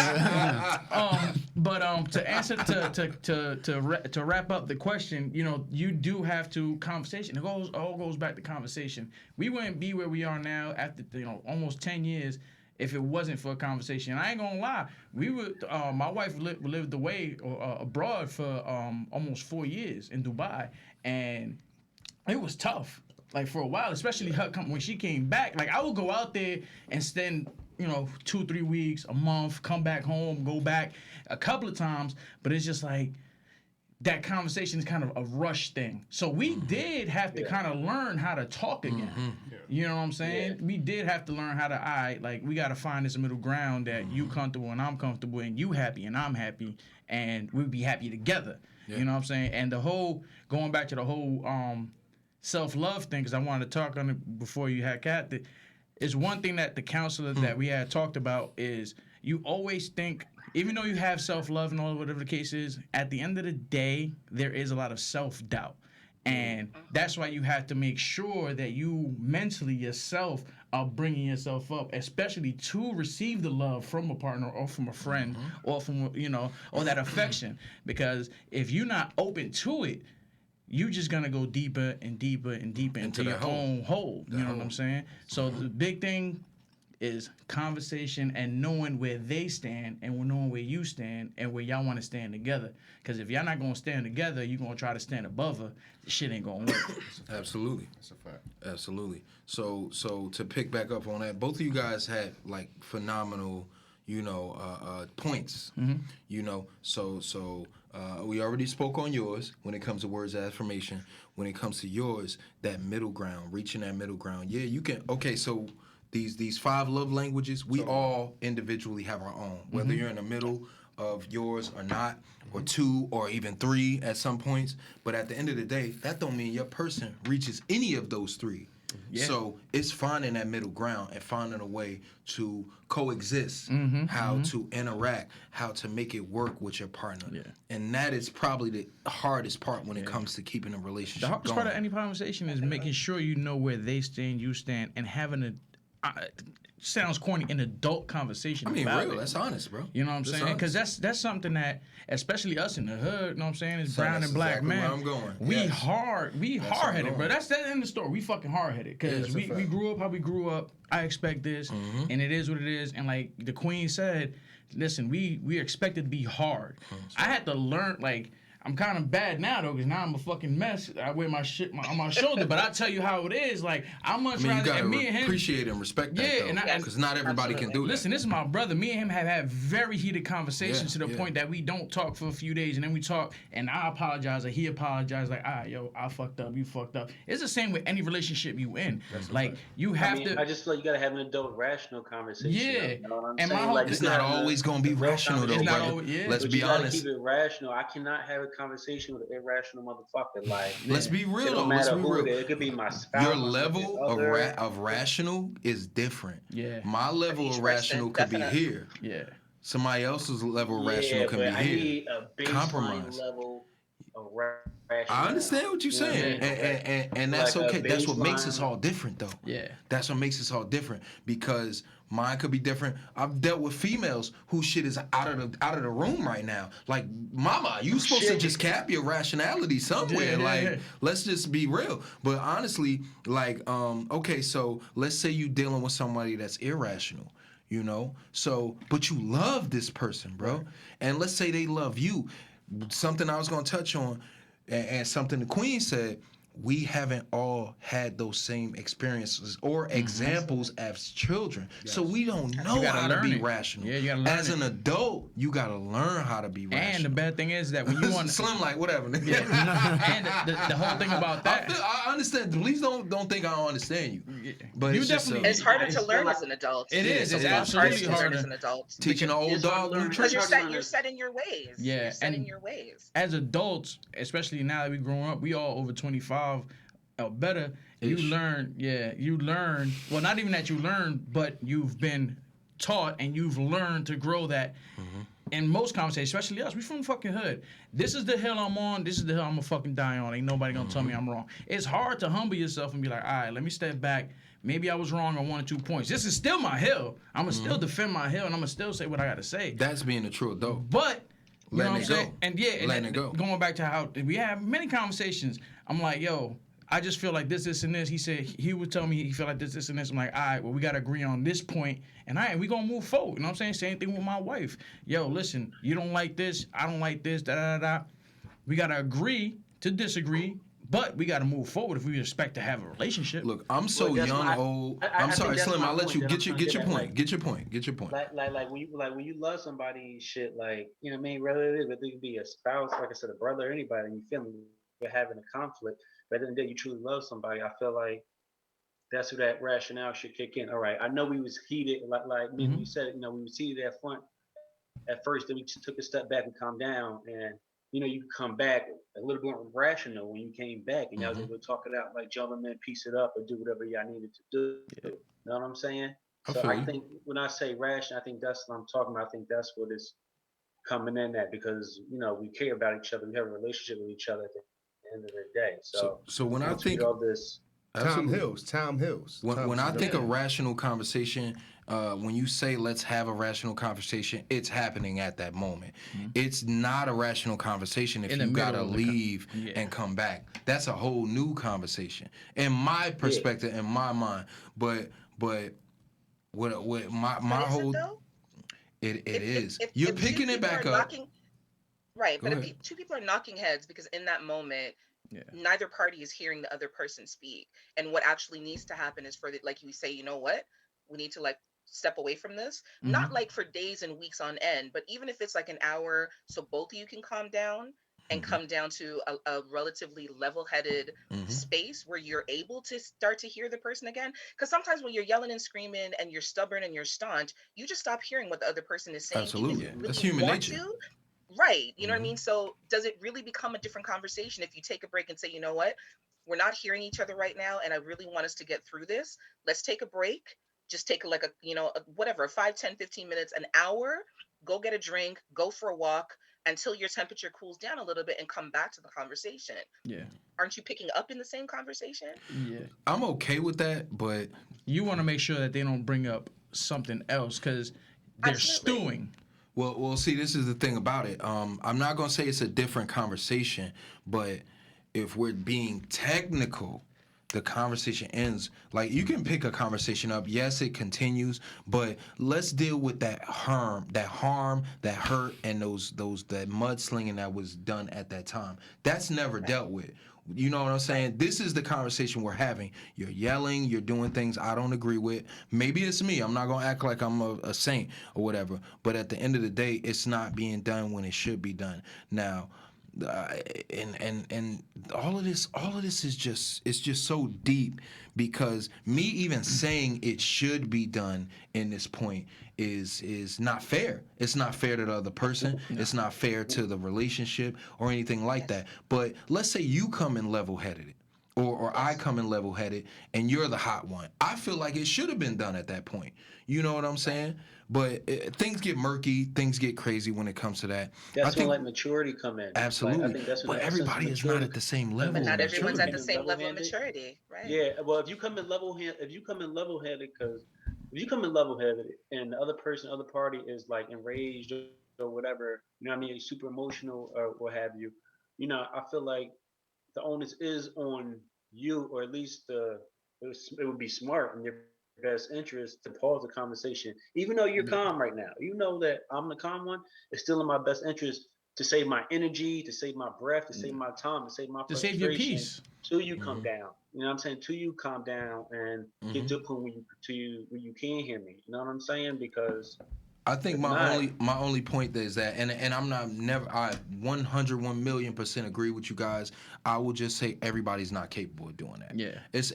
But to answer, to wrap up the question, you do have to conversation. It all goes back to conversation. We wouldn't be where we are now after almost 10 years if it wasn't for a conversation. I ain't gonna lie, we would. My wife lived away abroad for almost 4 years in Dubai, and it was tough. Like, for a while, especially her when she came back. Like, I would go out there and spend 2-3 weeks, a month, come back home, go back a couple of times, but it's just like, that conversation is kind of a rush thing. So we did have to kind of learn how to talk again. You know what I'm saying? We did have to learn how to, we got to find this middle ground that you comfortable and I'm comfortable and you happy and I'm happy and we'll be happy together. You know what I'm saying? And going back to the whole, self-love thing, because I wanted to talk on it before you had Kat, is one thing that the counselor that we had talked about is you always think, even though you have self-love and all whatever the case is, at the end of the day, there is a lot of self-doubt. And that's why you have to make sure that you mentally yourself are bringing yourself up, especially to receive the love from a partner or from a friend or from, or that affection. Because if you're not open to it, you're just going to go deeper and deeper and deeper into your own hole. You know what I'm saying? So the big thing is conversation and knowing where they stand and knowing where you stand and where y'all want to stand together. Because if y'all not going to stand together, you're going to try to stand above her. The shit ain't going to work. Absolutely. That's a fact. Absolutely. So to pick back up on that, both of you guys had like phenomenal, points. So we already spoke on yours when it comes to words of affirmation. When it comes to yours, that middle ground, reaching that middle ground. Yeah, you can. Okay, so these 5 love languages, we all individually have our own. Whether you're in the middle of yours or not, or 2 or even 3 at some points. But at the end of the day, that don't mean your person reaches any of those 3. Yeah. So it's finding that middle ground and finding a way to coexist, how to interact, how to make it work with your partner. Yeah. And that is probably the hardest part when it comes to keeping a relationship going. The hardest part of any conversation is making sure you know where they stand, you stand, and having a sounds corny, an adult conversation. I mean, about real. it. That's honest, bro. You know what I'm saying? Because that's something that, especially us in the hood, you know what I'm saying? As brown and black exactly men, where I'm going. we hard-headed, bro. That's the end of the story. We fucking hard-headed because we grew up how we grew up. I expect this, and it is what it is. And like the Queen said, listen, we expected to be hard. I had to learn, like, I'm kind of bad now though, because now I'm a fucking mess. I wear my shit on my shoulder, but I tell you how it is. Like I'm much rather. You gotta me and him appreciate and respect that, because not everybody can do that. Listen, this is my brother. Me and him have had very heated conversations to the point that we don't talk for a few days, and then we talk, and I apologize, or he apologizes, like, yo, I fucked up, you fucked up. It's the same with any relationship you in. Like you have to. I just feel like you gotta have an adult, rational conversation. Yeah, you know what I'm and saying? my like, it's not always gonna be rational though, brother. Let's be honest. Keep it rational. I cannot have a conversation with an irrational motherfucker. Like, let's be real. It don't matter who it is. It could be my spouse. Your level of rational is different. Yeah. My level of rational could be here. Yeah. Somebody else's level of rational could be I here. Need a compromise level of rational. I understand what you're saying, and that's like okay. That's what makes us all different, though. Yeah. That's what makes us all different, because mine could be different. I've dealt with females whose shit is out of the room right now. Like, mama, you supposed to just cap your rationality somewhere. Yeah. Like, let's just be real. But honestly, like, okay, so let's say you dealing with somebody that's irrational. So, but you love this person, bro. And let's say they love you. Something I was going to touch on, and something the Queen said, we haven't all had those same experiences or examples as children. Yes. So we don't know how to be rational. Yeah, you gotta learn as an adult, you gotta learn how to be rational. And the bad thing is that when you want to Slim, like whatever. Yeah. And the whole thing about that, I understand. Please don't think I don't understand you. But you it's definitely it's harder to learn as an adult. It is. It's absolutely harder as an adult. Teaching an old dog new tricks. You're set in your ways. Yeah, you're set in your ways. As adults, especially now that we grown up, we all over 25 or better. You learn. Well, not even that you learn, but you've been taught and you've learned to grow that. In most conversations, especially us, we from the fucking hood. This is the hill I'm on. This is the hill I'm gonna fucking die on. Ain't nobody gonna tell me I'm wrong. It's hard to humble yourself and be like, all right, let me step back. Maybe I was wrong on 1 or 2 points. This is still my hill. I'm gonna still defend my hill, and I'm gonna still say what I gotta say. That's being a true adult. But you know what I'm saying? Go. And letting it go. Going back to how we have many conversations. I'm like, yo, I just feel like this, and this. He said he would tell me he felt like this, and this. I'm like, all right, well, we gotta agree on this point, and we gonna move forward. You know what I'm saying? Same thing with my wife. Yo, listen, you don't like this, I don't like this, da. We gotta agree to disagree, but we gotta move forward if we expect to have a relationship. Look, I'm so old. I'm sorry, Slim. I'll let you get your point. Get your point. Like when you love somebody, shit, like, you know what I mean? Whether it could be a spouse, like I said, a brother, or anybody, and you feel like you're having a conflict. But at the end of the day, you truly love somebody. I feel like that's where that rationale should kick in. All right, I know we was heated, like me, you said, we was heated at first, then we took a step back and calmed down, and you could come back a little bit rational when you came back, and y'all was able to talk it out like gentlemen, piece it up, or do whatever y'all needed to do. You know what I'm saying? So I think when I say rational, I think that's what I'm talking about. I think that's what it's coming in at, because we care about each other, we have a relationship with each other at the end of the day. So when I think all this. Tom Hills. When I think of rational conversation, when you say let's have a rational conversation, it's happening at that moment. It's not a rational conversation if you gotta leave and come back. That's a whole new conversation, in my perspective, in my mind. But what my whole it is. You're picking it back up. Right, but if two people are knocking heads because in that moment. Yeah. Neither party is hearing the other person speak, and what actually needs to happen is for like you say, you know what, we need to like step away from this, not like for days and weeks on end, but even if it's like an hour, so both of you can calm down and come down to a relatively level-headed space where you're able to start to hear the person again. Because sometimes when you're yelling and screaming and you're stubborn and you're staunch, you just stop hearing what the other person is saying. Absolutely, really that's human nature. Right. You know what I mean? So does it really become a different conversation if you take a break and say, you know what, we're not hearing each other right now, and I really want us to get through this. Let's take a break. Just take whatever, 5, 10, 15 minutes, an hour, go get a drink, go for a walk until your temperature cools down a little bit and come back to the conversation. Yeah. Aren't you picking up in the same conversation? Yeah. I'm okay with that, but you want to make sure that they don't bring up something else because they're stewing. Well, see, this is the thing about it. I'm not gonna say it's a different conversation, but if we're being technical, the conversation ends. Like, you can pick a conversation up. Yes, it continues, but let's deal with that harm, that hurt, and that mudslinging that was done at that time. That's never dealt with. You know what I'm saying? This is the conversation we're having. You're yelling, you're doing things I don't agree with. Maybe it's me. I'm not going to act like I'm a saint or whatever. But at the end of the day, it's not being done when it should be done. Now, and all of this is just so deep, because me even saying it should be done in this point is not fair. It's not fair to the other person. It's not fair to the relationship or anything like that. But let's say you come in level-headed, or I come in level-headed, and you're the hot one. I feel like it should have been done at that point. You know what I'm saying? But things get murky, things get crazy when it comes to that. That's when like maturity come in. Absolutely. Like, I think that's when but everybody is not at the same level. But not everyone's at the same level of maturity, right? Yeah. Well, if you come in level-headed, because if you come in level-headed and the other party is like enraged or whatever, you know what I mean, super emotional or what have you, I feel like the onus is on you, or at least it would be smart in your best interest to pause the conversation. Even though you're calm right now, you know that I'm the calm one, it's still in my best interest to save my energy, to save my breath, to save my time, to save my frustration, save your peace. Till you come down. You know what I'm saying? Till you calm down and get to a point where you can hear me. You know what I'm saying? Because I think my only point is that, and I 101 million% agree with you guys. I will just say everybody's not capable of doing that. Yeah. It's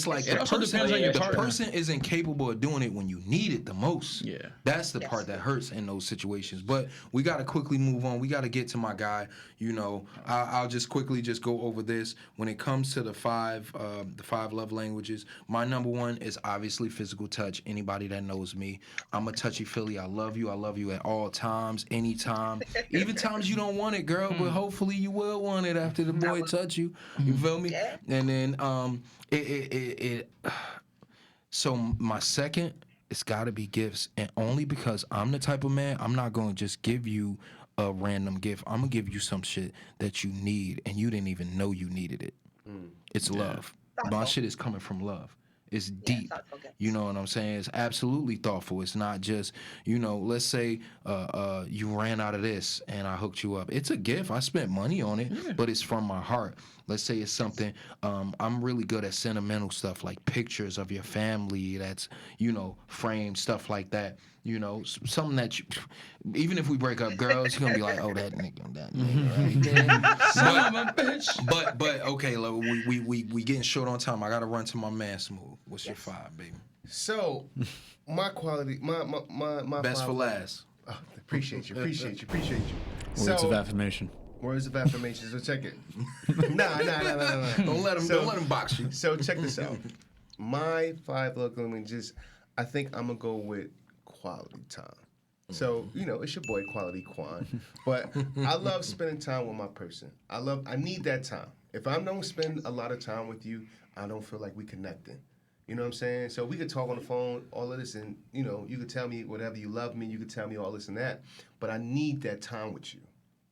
like the person isn't capable of doing it when you need it the most. Yeah. That's the part that hurts in those situations. But we got to quickly move on. We got to get to my guy. I'll just quickly go over this. When it comes to the five love languages, my number one is obviously physical touch. Anybody that knows me, I'm a touchy-feely. I love you at all times, anytime, even times you don't want it, girl. But hopefully you will want it after the boy touch you. You feel me? Yeah. And then so my second, it's got to be gifts, and only because I'm the type of man, I'm not going to just give you a random gift. I'm gonna give you some shit that you need, and you didn't even know you needed it. It's love. My shit is coming from love. It's deep. You know what I'm saying? It's absolutely thoughtful. It's not just, let's say you ran out of this and I hooked you up. It's a gift. I spent money on it, but it's from my heart. Let's say it's something, I'm really good at sentimental stuff, like pictures of your family that's, framed, stuff like that. Something that even if we break up, girls, you're going to be like, oh, that nigga right there. But okay, look, we getting short on time. I got to run to my man, Smooth. What's your 5, baby? So, my quality, my best for last. Oh, appreciate you. Words of affirmation. Words of affirmation. So check it. Nah. Don't let him box you. So check this out. My 5 love languages, I think I'm gonna go with quality time. So, it's your boy Quality Quan. But I love spending time with my person. I need that time. If I don't spend a lot of time with you, I don't feel like we connecting. You know what I'm saying? So we could talk on the phone, all of this, and you could tell me whatever you love me, you could tell me all this and that. But I need that time with you.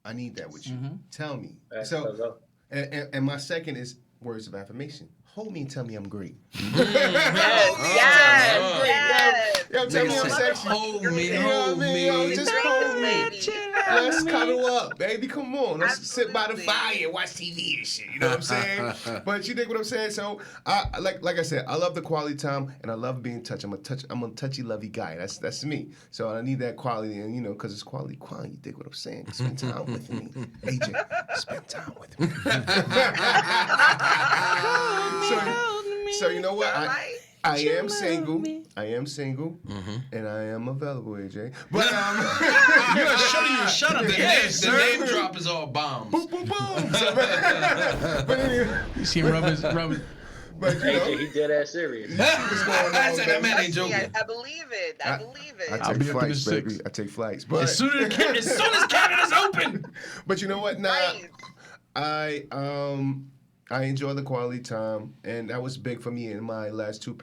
I need that with you. Tell me. So and my second is words of affirmation. Hold me and tell me I'm great. Yes. Yo, tell me I'm sexy. Hold me, You know what I hold mean? me. Yo, just hold me. Let's cuddle up, baby. Come on. Let's sit by the Absolutely. fire and watch TV and shit. You know what I'm saying? But you dig what I'm saying? So, like I said, I love the quality time and I love being touched. I'm a touchy, lovey guy. That's me. So I need that quality, and because it's quality. You dig what I'm saying? Spend time with me, AJ. Spend time with me. So you know what? I am single. I am single, and I am available, AJ. But Shut up. The name drop is all bombs. boom, boom, boom. But anyway, You see him rub his. but AJ, he dead ass serious. I said that man ain't Trust me, joking. I believe it. I believe it. I I'll take be up in flights, the baby. six. I take flights. But As soon as Canada's open. but you know what? Nah, Right. I enjoy the quality time, and that was big for me in my last 2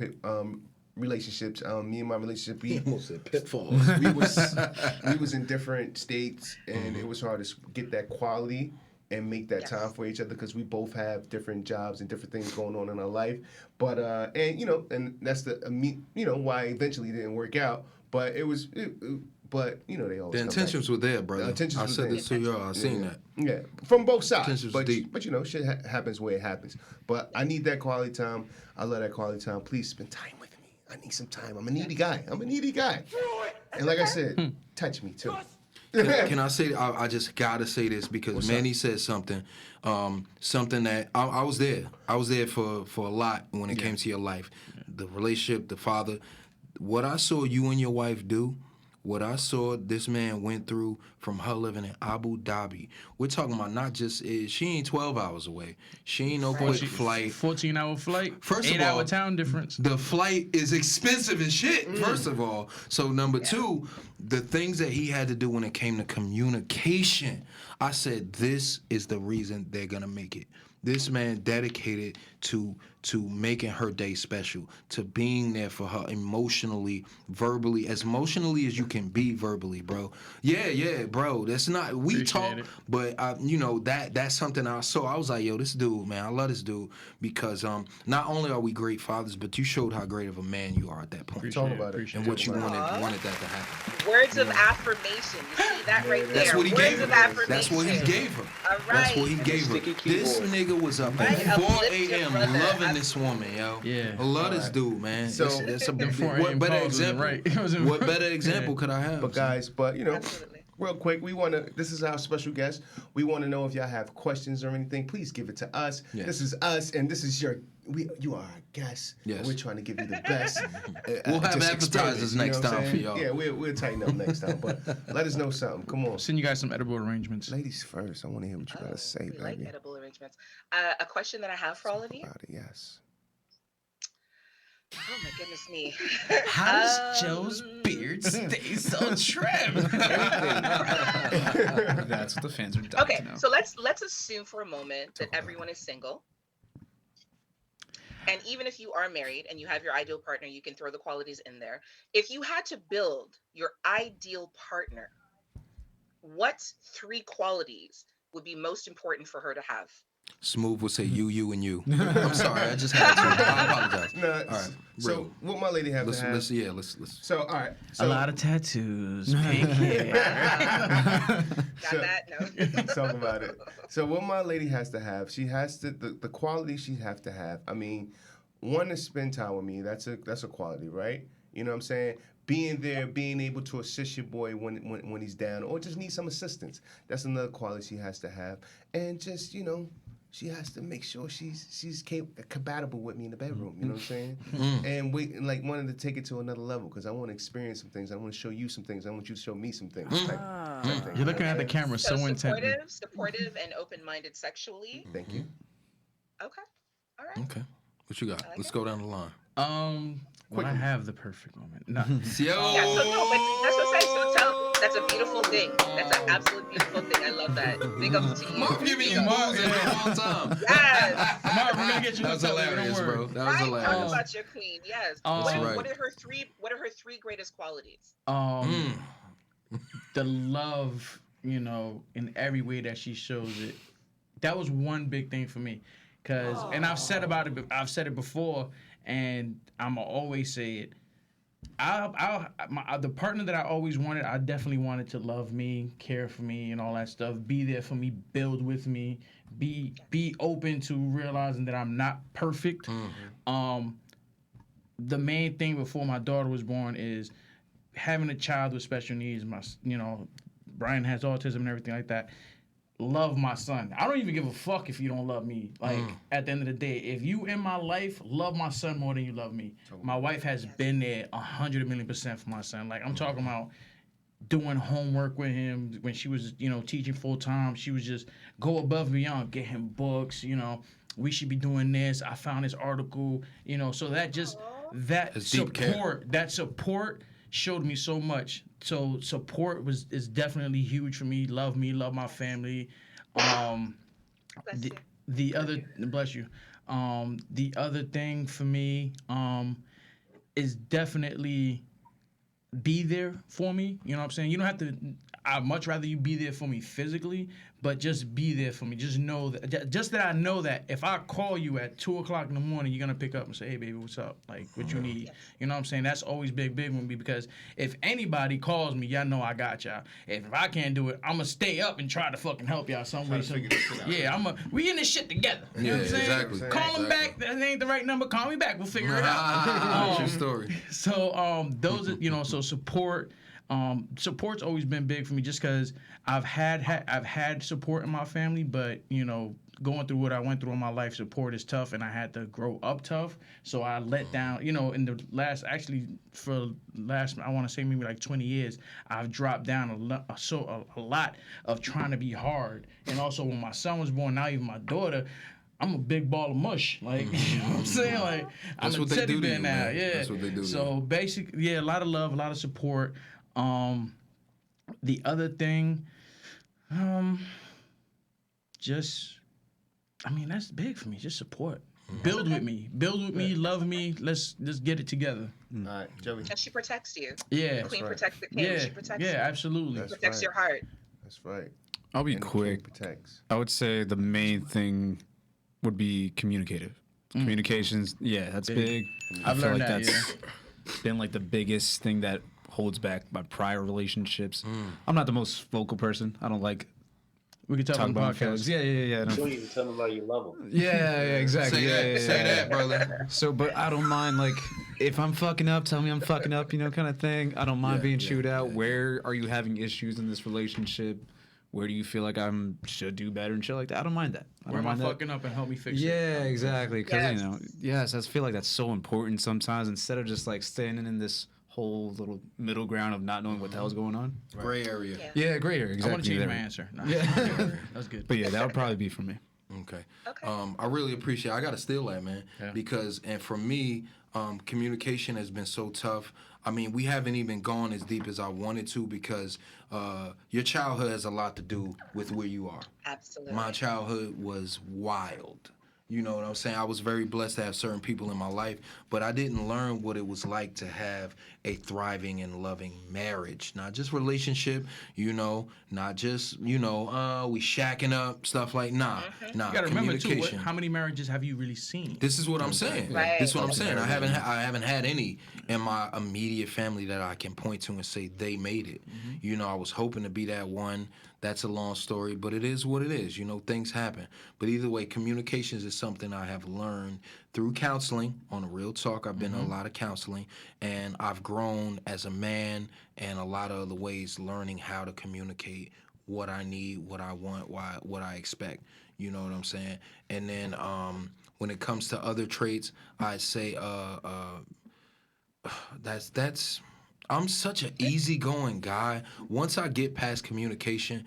relationships. Me and my relationship, we Almost said pitfalls. we was in different states, and it was hard to get that quality and make that time for each other because we both have different jobs and different things going on in our life. But and that's why eventually it didn't work out. But it was. But they always The come back. intentions were there, brother. The intentions I was said there. this to y'all. I seen that. Yeah, from both sides. Intentions But deep. shit happens where it happens. But I need that quality time. I love that quality time. Please spend time with me. I need some time. I'm a needy guy. And like I said, touch me too. Can I say? I just gotta say this because Manny said something, something that I was there. I was there for a lot when it came to your life, the relationship, the father. What I saw you and your wife do. What I saw this man went through from her living in Abu Dhabi. We're talking about not just, she ain't 12 hours away. She ain't no quick flight. 14-hour flight. First of 8-hour all, time difference. The flight is expensive as shit, first of all. So number 2, the things that he had to do when it came to communication. I said, this is the reason they're going to make it. This man dedicated to making her day special, to being there for her emotionally, verbally, as emotionally as you can be verbally, bro. Yeah, bro. That's not we Appreciate talk, it. but that's something I saw. I was like, yo, this dude, man, I love this dude because not only are we great fathers, but you showed how great of a man you are at that point, Talk about it. and what you wanted that to happen. Words of affirmation. You see that right there. That's what he Words gave of her. affirmation. That's what he gave her. All That's what he right. gave her. Sticky This keyboard. nigga was up Right, at 4 uplift your a.m. brother. loving this woman, yo. Yeah. I love this dude, man. So- That's a Them 4 what a.m. better calls wasn't example? right. It wasn't What right. better example could I have? But guys, Absolutely. real quick, this is our special guest. We want to know if y'all have questions or anything. Please give it to us. Yes. This is us, and this is you are our guest. Yes. We're trying to give you the best. We'll have just appetizers experience, you know next what I'm time for saying? y'all. Yeah, we'll tighten up next time. But let us know something. Come on. Send you guys some edible arrangements. Ladies first. I want to hear what you got to say, We like baby. edible arrangements. A question that I have for all of you. About it, yes. Oh my goodness me. How does Joe's beard stay so trim? That's what the fans are dying Okay, to know. so let's assume for a moment that everyone is single. And even if you are married and you have your ideal partner, you can throw the qualities in there. If you had to build your ideal partner, what 3 qualities would be most important for her to have? Smooth would say you, and you. I'm sorry, I just had to. I apologize. Nah, All right, so real. what my lady have Let's to have? let's. So all right. So, A lot of tattoos, pink hair. Got So- that? No. talk about it. So what my lady has to have, she has to the quality she have to have. I mean, one to spend time with me. That's a quality, right? You know what I'm saying? Being there, being able to assist your boy when he's down, or just need some assistance. That's another quality she has to have. And just she has to make sure she's compatible with me in the bedroom. You know what I'm saying? And like wanted to take it to another level because I want to experience some things. I want to show you some things. I want you to show me some things. type thing, You're looking at the camera so intently. supportive, and open-minded sexually. Thank you. Okay, all right. Okay. What you got? Let's go down the line. Well, I have the perfect moment. No. Yo. Yeah, so no, but that's what I'm saying. So that's a beautiful thing. That's an absolute beautiful thing. I love that. Big up to you. Mark giving you booze in the whole time. Yes. Mark, we're gonna get you. That was hilarious, bro. That was Right, hilarious. talk about your queen. Yes. right. What are her three greatest qualities? The love, in every way that she shows it. That was one big thing for me, and I've said it before, and I'ma always say it. The partner that I always wanted, I definitely wanted to love me, care for me, and all that stuff. Be there for me, build with me, be open to realizing that I'm not perfect. The main thing before my daughter was born is having a child with special needs. Brian has autism and everything like that. Love my son. I don't even give a fuck if you don't love me. Like, at the end of the day, if you in my life, love my son more than you love me. My wife has been there 100,000,000% for my son. Like, I'm talking about doing homework with him when she was, teaching full time. She was just go above and beyond, get him books, we should be doing this. I found this article, so that support showed me so much. So support is definitely huge for me. Love me, love my family. The other bless you. The other thing for me is definitely be there for me. You know what I'm saying? You don't have to. I'd much rather you be there for me physically, but just be there for me. Just know that I know that if I call you at 2:00 in the morning, you're gonna pick up and say, "Hey, baby, what's up? Like, what you need?" You know what I'm saying? That's always big with me because if anybody calls me, y'all know I got y'all. If I can't do it, I'm gonna stay up and try to fucking help y'all some way. Yeah, we in this shit together. You know what I'm saying? Exactly. Call him back. That ain't the right number. Call me back. We'll figure it out. True story. So those are so support. Support's always been big for me just because I've had support in my family, but going through what I went through in my life, support is tough, and I had to grow up tough. So I let down, in the last I want to say maybe like 20 years, I've dropped down a lot of trying to be hard, and also when my son was born, now even my daughter. I'm a big ball of mush, like you know what I'm saying. Like That's I'm what a they teddy do to bear you, now. man. Yeah. That's what they do to So basically, a lot of love, a lot of support. The other thing, that's big for me. Just support. Build with me, love me. Let's get it together. All right, Joey. And she protects you. Yeah, The queen right. protects the king. yeah, She protects yeah, you. absolutely. That's Protects right. your heart. That's right. I'll be And the king quick. protects. I would say the main thing would be communicative. Communications, yeah, that's big. I've I feel learned like that, that's been like the biggest thing that holds back my prior relationships. I'm not the most vocal person. I don't like We can talk talk on the about my podcast. feelings. Yeah. You don't even tell them about your level. Yeah, exactly. Say that, brother. So, but I don't mind, like, if I'm fucking up, tell me I'm fucking up, kind of thing. I don't mind being chewed out. Where are you having issues in this relationship? Where do you feel like should do better and shit like that? I don't mind that. Where am I fucking up and help me fix it? Yeah, exactly. Because, Yes. I feel like that's so important sometimes instead of just, like, standing in this whole little middle ground of not knowing what the hell's going on. Gray area. Yeah, greater. Exactly. I want to change there. my answer. No. Yeah. That's good. But, yeah, that would probably be for me. Okay. Okay. I really appreciate. I gotta steal that, man, Yeah. because for me, communication has been so tough. I mean, we haven't even gone as deep as I wanted to because your childhood has a lot to do with where you are. Absolutely. My childhood was wild. You know what I'm saying? I was very blessed to have certain people in my life, but I didn't learn what it was like to have a thriving and loving marriage. Not just relationship, not just, we shacking up, stuff like, nah, You gotta remember too. communication. How many marriages have you really seen? This is what I'm saying. Right. This is what I'm saying. I haven't had any in my immediate family that I can point to and say they made it. I was hoping to be that one. That's a long story, but it is what it is. Things happen. But either way, communications is something I have learned through counseling. On a real talk, I've been in a lot of counseling, and I've grown as a man and a lot of other ways learning how to communicate what I need, what I want, what I expect. You know what I'm saying? And then when it comes to other traits, I'd say that's I'm such an easygoing guy. Once I get past communication,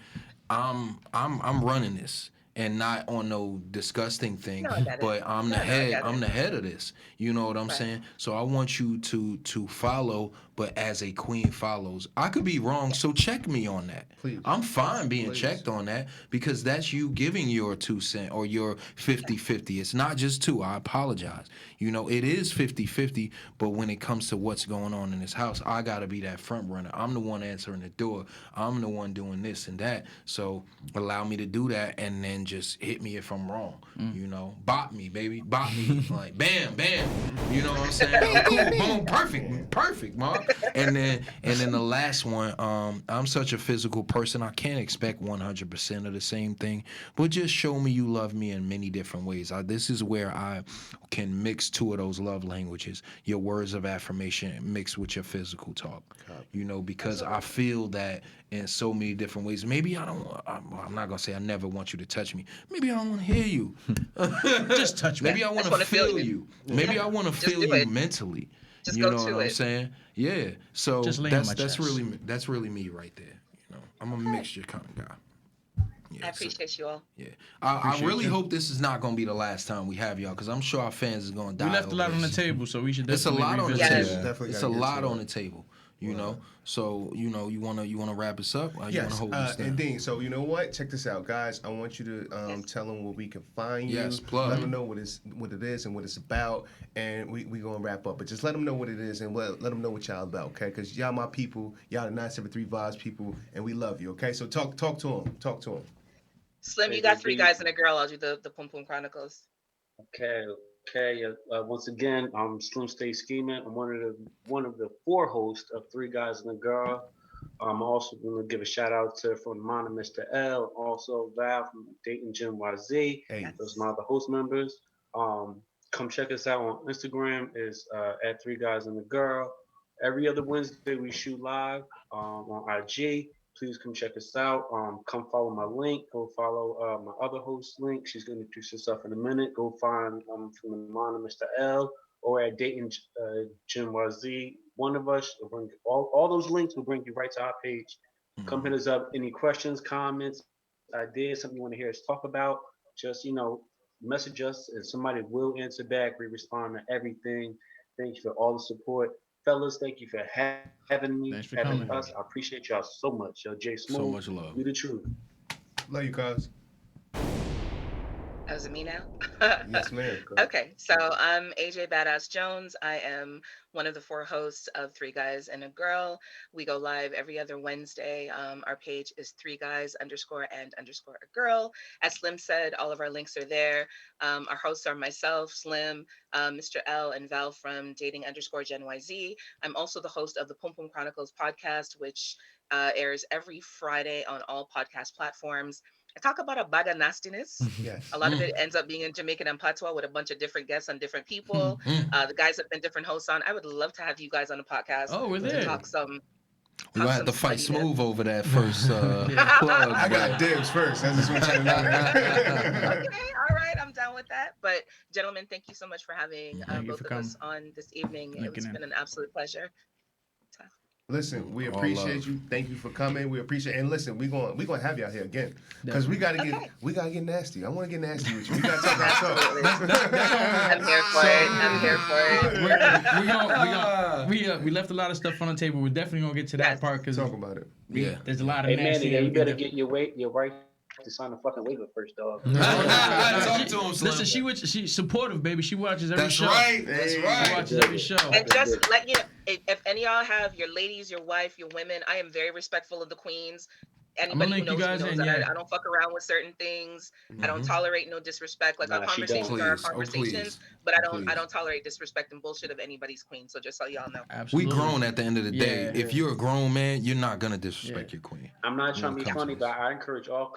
I'm running this. And not on no disgusting thing, No, I get it. but I'm the No, I head. get I'm it. the head of this. You know what I'm Right. saying? So I want you to follow, but as a queen follows. I could be wrong, so check me on that. Please. I'm fine being checked on that because that's you giving your 2 cents or your 50-50. It's not just 2. I apologize. You know, it is 50-50, but when it comes to what's going on in this house, I got to be that front runner. I'm the one answering the door. I'm the one doing this and that. So allow me to do that and then just hit me if I'm wrong. You know, bop me, baby. Bop me. Like, bam, bam. You know what I'm saying? I'm cool. Boom. Perfect, Mark. And then the last one, I'm such a physical person. I can't expect 100% of the same thing, but just show me you love me in many different ways. This is where I can mix 2 of those love languages, your words of affirmation mixed with your physical talk. You know, because I feel that in so many different ways. Maybe I'm not gonna say I never want you to touch me. Maybe I don't want to hear you. Just touch me. Maybe I want to wanna feel feel you. Maybe I want to Just feel do you it. mentally. Just You go know to what I'm it. saying? Yeah. So Just lay on that's my chest. really me right there. You know, I'm a mixture kind of guy. Yeah, I appreciate you all. Yeah, I really hope this is not gonna be the last time we have y'all, because I'm sure our fans is gonna die. We left a over lot on the this. table, so we should It's a definitely lot on the revisit Yes. table. Definitely It's a gotta get lot to on it. the table. You know, so you wanna wrap us up? Or you wanna Yes, hold this down? and Dean. So you know what? Check this out, guys. I want you to tell them where we can find you. Yes, plug. Let them know what it is and what it's about, and we gonna wrap up. But just let them know what it is and let them know what y'all about, okay? Because y'all my people, y'all the 973 Vibes people, and we love you, okay? So talk to them. Talk to them. Slim, Hey, you got good 3 beat. guys and a girl. I'll do the Pum Pum Chronicles. Okay. Once again, I'm Slim Stay Scheming. I'm one of the 4 hosts of 3 Guys and a Girl. I'm also going to give a shout out to from Mana Mr. L, also Val from Dayton Gym YZ. Hey. Those are my other host members. Come check us out on Instagram. Is at 3 Guys and a Girl. Every other Wednesday we shoot live on IG. Please come check us out. Come follow my link. Go follow my other host link. She's going to introduce herself in a minute. Go find from the Mana Mr. L or at Dayton Gym YZ. One of us will bring all those links will bring you right to our page. Come hit us up. Any questions, comments, ideas, something you want to hear us talk about, just message us and somebody will answer back. We respond to everything. Thank you for all the support. Fellas, thank you for having me, Thanks for having coming. us. I appreciate y'all so much. Yo, Jay Smooth, So much love. you the truth. Love you, guys. Oh, is it me now? Yes, ma'am. Okay, so I'm AJ Badass Jones. I am one of the 4 hosts of 3 Guys and a Girl. We go live every other Wednesday. Our page is 3guys_and_a girl. As Slim said, all of our links are there. Our hosts are myself, Slim, Mr. L, and Val from Dating_Gen YZ. I'm also the host of the Pum Pum Chronicles podcast, which airs every Friday on all podcast platforms. I talk about a bag of nastiness. Yes. A lot of it ends up being in Jamaican and Patois with a bunch of different guests on different people. The guys have been different hosts on. I would love to have you guys on the podcast. Oh, we're to there. talk some. We gonna have to fight Smooth over that first plug. I got dibs first. I just want you to know that. Okay, all right, I'm down with that. But gentlemen, thank you so much for having Thank you both for of us on this evening. Linking It's in. been an absolute pleasure. Listen, we All appreciate love. you. Thank you for coming. We appreciate and listen, we gonna have y'all here again because we gotta get nasty. I want to get nasty with you. We gotta talk our talk. I'm here for it. I'm here for it. We left a lot of stuff on the table. We're definitely gonna get to that Yes. part because Talk about it. Yeah. there's a lot of Hey nasty. man, you better everything. get your wife to sign a fucking waiver first, dog. Talk to him, Slim. Listen, she's supportive, baby. She watches every That's show. right. That's She right. watches every show. And just let you know, if any of y'all have your ladies, your wife, your women, I am very respectful of the queens. Anybody who link you knows me guys knows in, that yeah. I don't fuck around with certain things. I don't tolerate no disrespect. Like our Nah, she conversations don't. are our Please. Oh, conversations, please. but I Please. don't tolerate disrespect and bullshit of anybody's queen. So just so y'all know. We Absolutely. grown at the end of the day. Yeah. If you're a grown man, you're not gonna disrespect Yeah. your queen. I'm not trying to be Come to funny, us. but I encourage all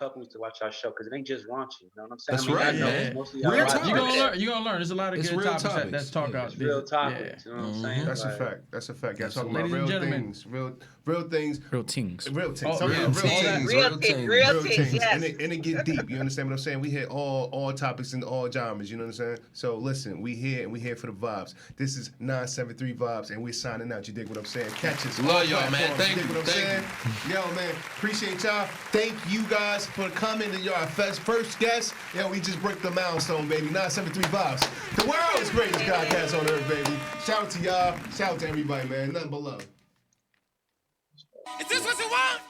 couples to watch our show because it ain't just raunchy. You know what I'm saying? That's I mean, right, I know man. most of y'all Real watch topics. it. You're gonna learn. You're gonna learn. There's a lot of It's good real topics topics. that's talk out It's there. real topics. You know what I'm saying? That's a Like, fact. That's a fact. Y'all talking Ladies about and real gentlemen. things, real things, Real things. real things. Oh, Talking real about real things. things. Real things, real things, yes. And it get deep. You understand what I'm saying? We hit all topics and all genres. You know what I'm saying? So listen, we here and we here for the vibes. This is 973 Vibes, and we're signing out. You dig what I'm saying? Catch us. Love all y'all, man. platforms. Thank dig you. what I'm saying? Yo, man, appreciate y'all. Thank you guys for coming to your first guest. Yo, we just broke the milestone, baby. 973 Vibes. The world's greatest podcast on earth, baby. Shout out to y'all. Shout out to everybody, man. Nothing but love. Is this what you want?